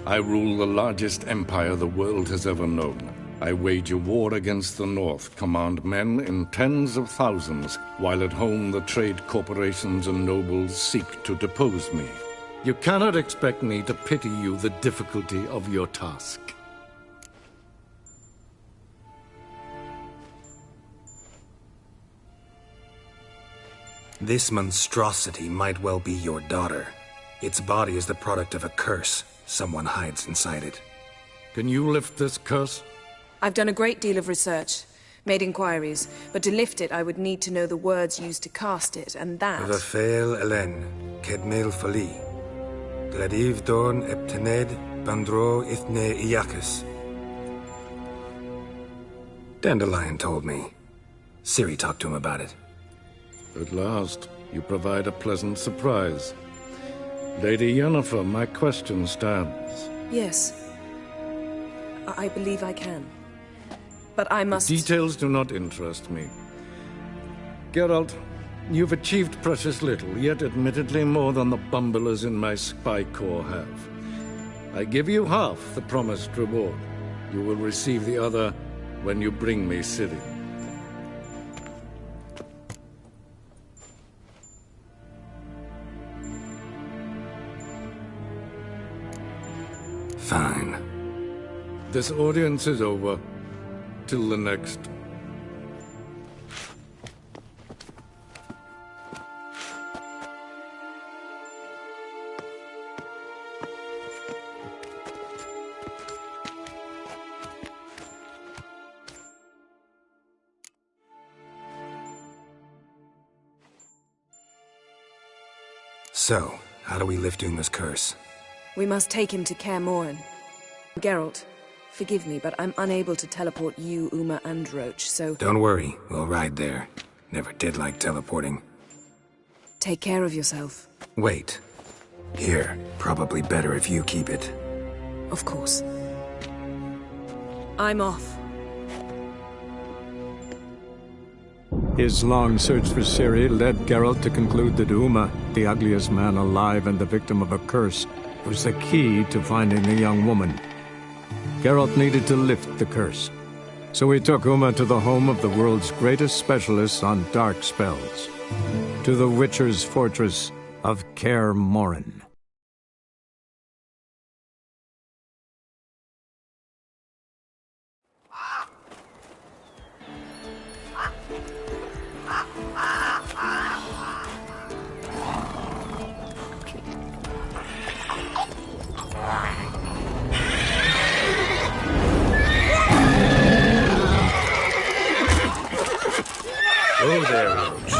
I rule the largest empire the world has ever known. I wage a war against the North, command men in tens of thousands, while at home the trade corporations and nobles seek to depose me. You cannot expect me to pity you the difficulty of your task. This monstrosity might well be your daughter. Its body is the product of a curse. Someone hides inside it. Can you lift this curse? I've done a great deal of research, made inquiries, but to lift it I would need to know the words used to cast it, and that... Vafael Elen, Kedmail Fali, Gladiv Dorn Eptened, Bandro Ithne Iacus. Dandelion told me. Ciri talked to him about it. At last, you provide a pleasant surprise. Lady Yennefer, my question stands. Yes. I believe I can. But I must... Details do not interest me. Geralt, you've achieved precious little, yet admittedly more than the bumblers in my spy corps have. I give you half the promised reward. You will receive the other when you bring me Ciri. Fine. This audience is over. Till the next. So, how do we lift Uma's curse? We must take him to Kaer Morhen. Geralt, forgive me, but I'm unable to teleport you, Uma, and Roach, so... Don't worry, we'll ride there. Never did like teleporting. Take care of yourself. Wait. Here, probably better if you keep it. Of course. I'm off. His long search for Ciri led Geralt to conclude that Uma, the ugliest man alive and the victim of a curse, was the key to finding the young woman. Geralt needed to lift the curse, so he took Uma to the home of the world's greatest specialist on dark spells, to the Witcher's fortress of Kaer Morhen. Oh, there, Roach.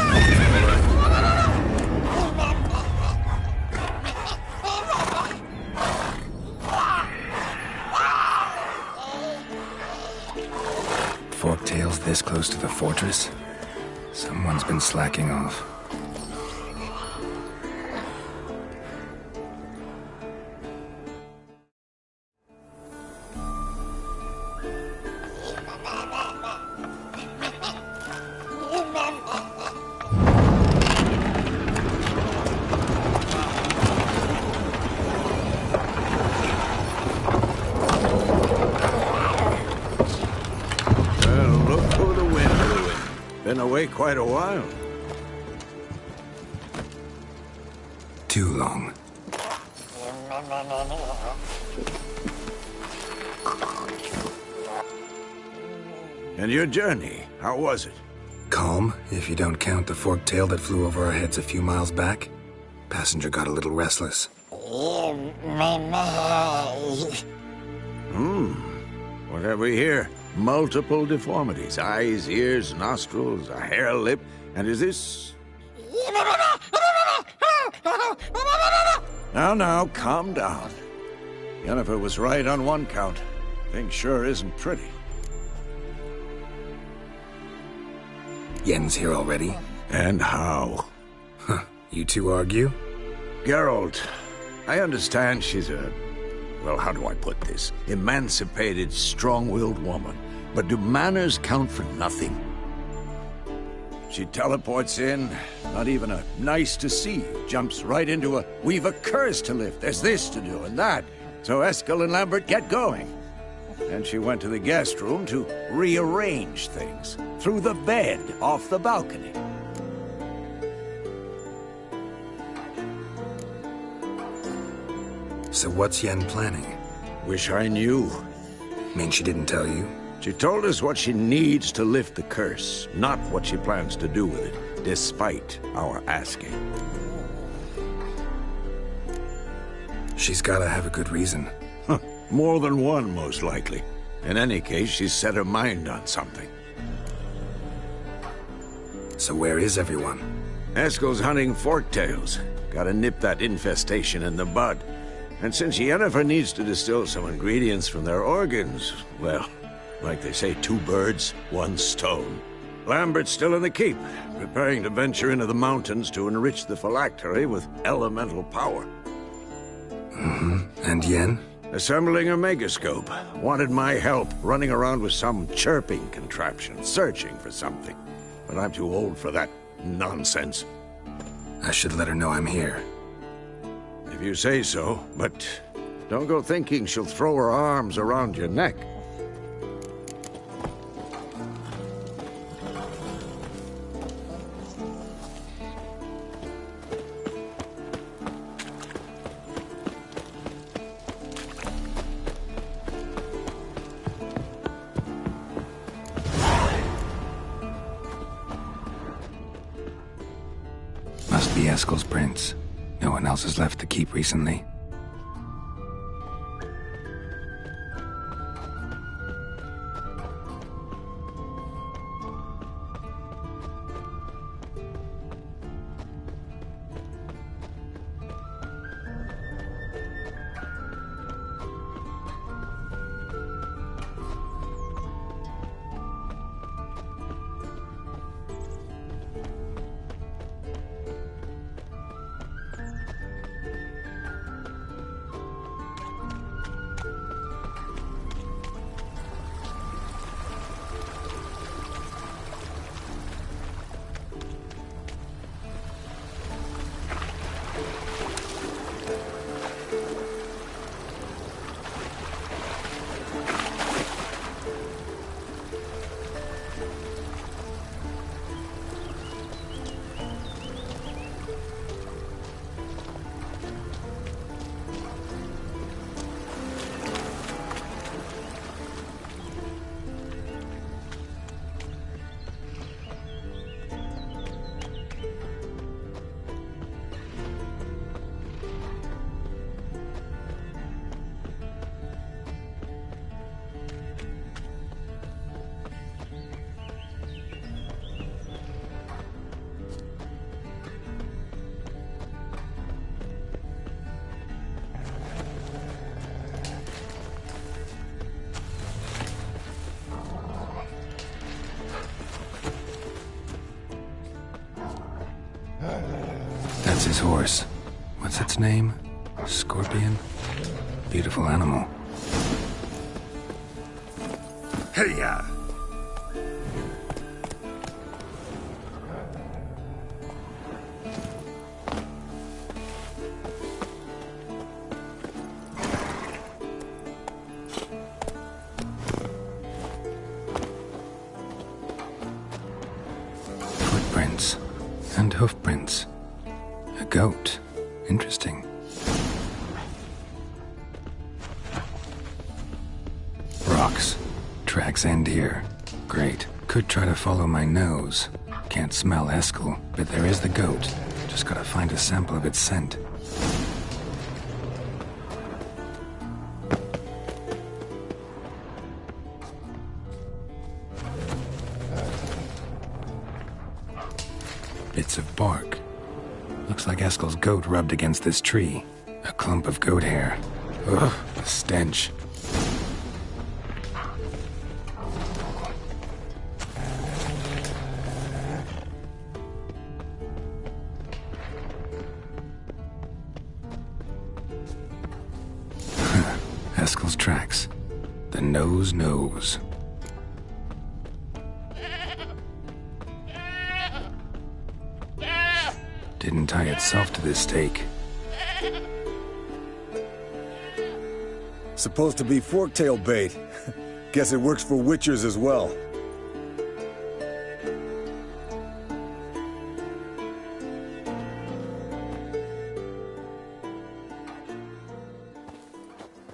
Forktails this close to the fortress? Someone's been slacking off. Been away quite a while. too long. And your journey, how was it? Calm, if you don't count the forked tail that flew over our heads a few miles back. Passenger got a little restless. What have we here? Multiple deformities. Eyes, ears, nostrils, a hair lip. And is this... Now, calm down. Yennefer was right on one count. Thing sure isn't pretty. Yen's here already? And how? Huh. You two argue? Geralt, I understand she's a... well, how do I put this? Emancipated, strong-willed woman. But do manners count for nothing? She teleports in, not even a nice to see you, jumps right into a we've a curse to lift, there's this to do and that. So Eskel and Lambert get going. And she went to the guest room to rearrange things. Through the bed, off the balcony. So what's Yen planning? Wish I knew. Mean she didn't tell you? She told us what she needs to lift the curse, not what she plans to do with it, despite our asking. She's gotta have a good reason. Huh. More than one, most likely. In any case, she's set her mind on something. So where is everyone? Eskel's hunting forktails. Gotta nip that infestation in the bud. And since Yennefer needs to distill some ingredients from their organs, well, like they say, 2 birds, 1 stone. Lambert's still in the keep, preparing to venture into the mountains to enrich the phylactery with elemental power. And Yen? Assembling a megascope. Wanted my help running around with some chirping contraption, searching for something. But I'm too old for that nonsense. I should let her know I'm here. If you say so, but don't go thinking she'll throw her arms around your neck. Must be Eskel's prints. No one else has left the keep recently. That's his horse. What's its name? Scorpion? Beautiful animal. Hey-ya! Footprints and hoofprints. A goat. Interesting. Rocks. Tracks end here. Great. Could try to follow my nose. Can't smell Eskel, but there is the goat. Just gotta find a sample of its scent. Bits of bark. Looks like Eskel's goat rubbed against this tree. A clump of goat hair. Ugh, the stench. Eskel's tracks. The nose knows. Didn't tie itself to this stake. Supposed to be forktail bait. Guess it works for witchers as well.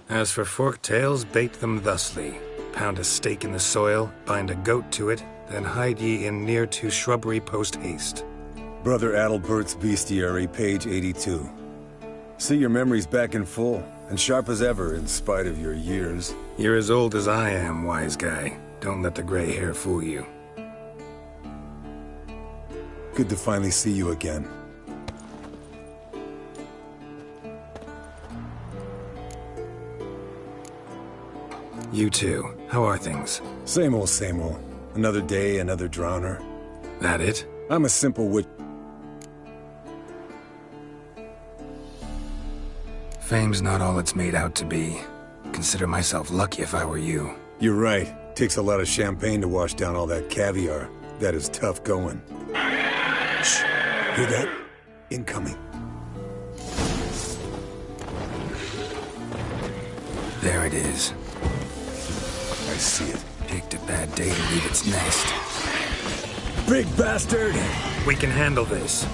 As for forktails, bait them thusly. Pound a stake in the soil, bind a goat to it, then hide ye in near to shrubbery post haste. Brother Adalbert's Bestiary, page 82. See your memories back in full, and sharp as ever in spite of your years. You're as old as I am, wise guy. Don't let the gray hair fool you. Good to finally see you again. You too. How are things? Same old, same old. Another day, another drowner. That it? I'm a simple witch. Fame's not all it's made out to be. Consider myself lucky if I were you. You're right. Takes a lot of champagne to wash down all that caviar. That is tough going. Shh. Hear that? Incoming. There it is. I see it. Picked a bad day to leave its nest. Big bastard! We can handle this.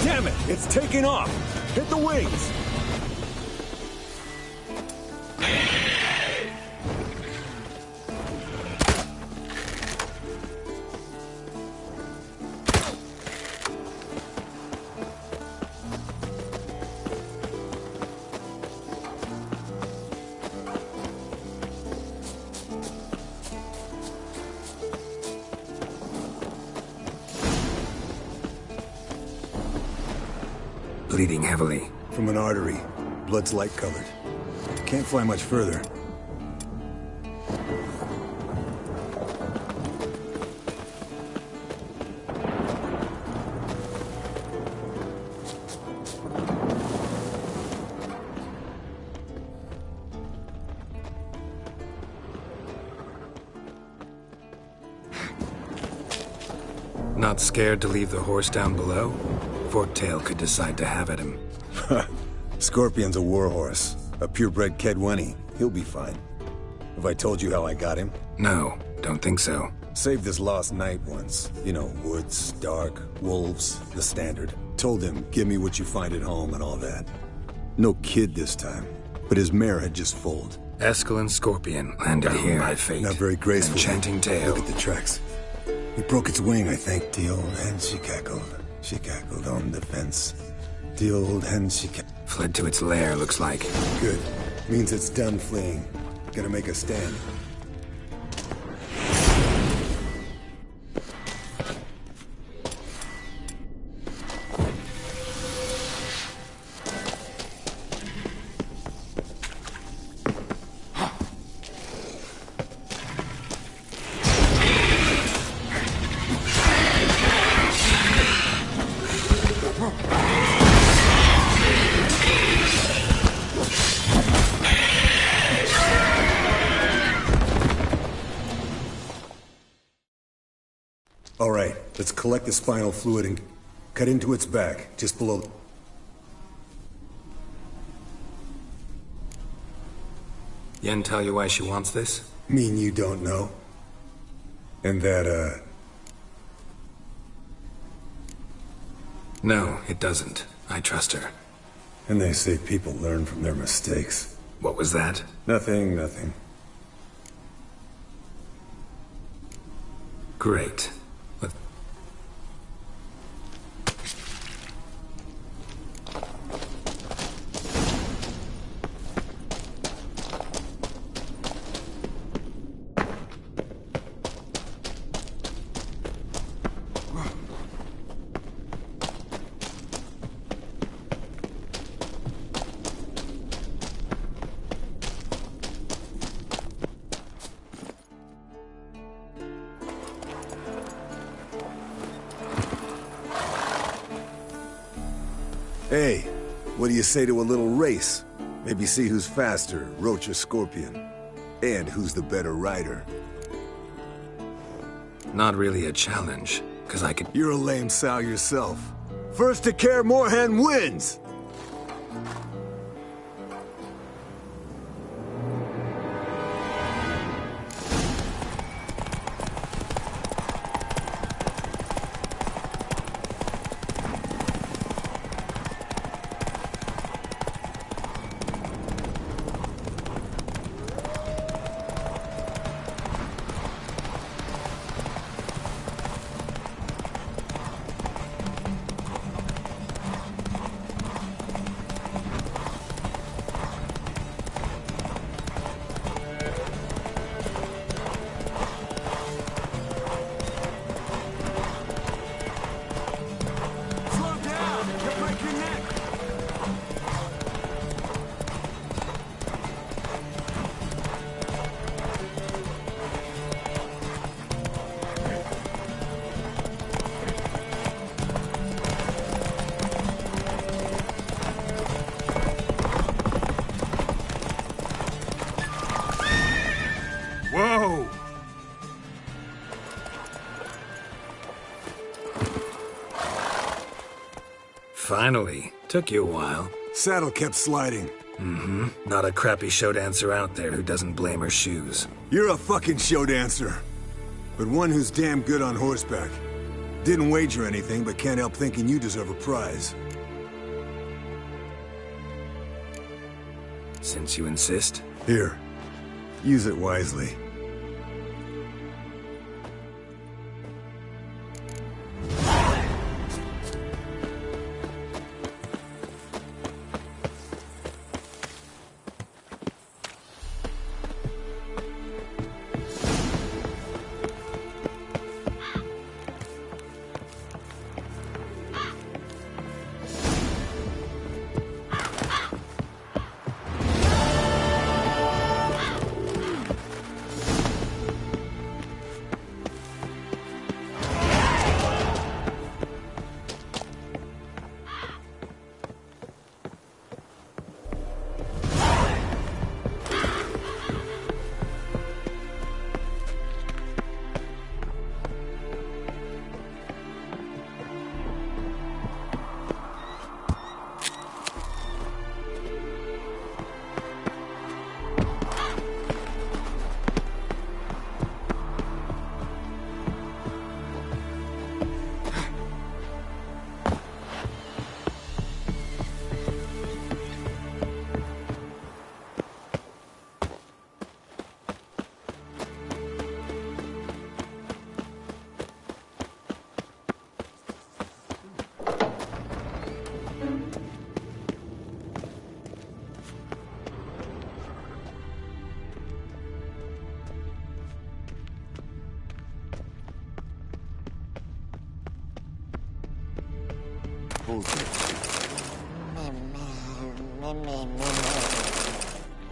Damn it! It's taking off! Hit the wings! Bleeding heavily. From an artery. Blood's light-colored. Can't fly much further. Not scared to leave the horse down below? Forktail could decide to have at him. Scorpion's a warhorse. A purebred Kedwenny. He'll be fine. Have I told you how I got him? No, don't think so. Saved this lost knight once. You know, woods, dark, wolves, the standard. Told him, give me what you find at home and all that. No kid this time, but his mare had just foaled. Eskel and Scorpion landed here by fate. Not very graceful. Enchanting tale. Look at the tracks. He broke its wing, I think. The old hen, she cackled. She cackled on the fence. The old hen, she fled to its lair, looks like. Good. Means it's done fleeing. Gonna make a stand. All right, let's collect the spinal fluid and cut into its back, just below. Yen tell you why she wants this? Mean you don't know? And that, No, it doesn't. I trust her. And they say people learn from their mistakes. What was that? Nothing, nothing. Great. Hey, what do you say to a little race? Maybe see who's faster, Roach or Scorpion. And who's the better rider. Not really a challenge, because I could... You're a lame sow yourself. First to Kaer Morhen wins! Whoa! Finally. Took you a while. Saddle kept sliding. Mm-hmm. Not a crappy show dancer out there who doesn't blame her shoes. You're a fucking show dancer. But one who's damn good on horseback. Didn't wager anything, but can't help thinking you deserve a prize. Since you insist. Here. Use it wisely.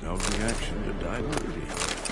No reaction to diverting.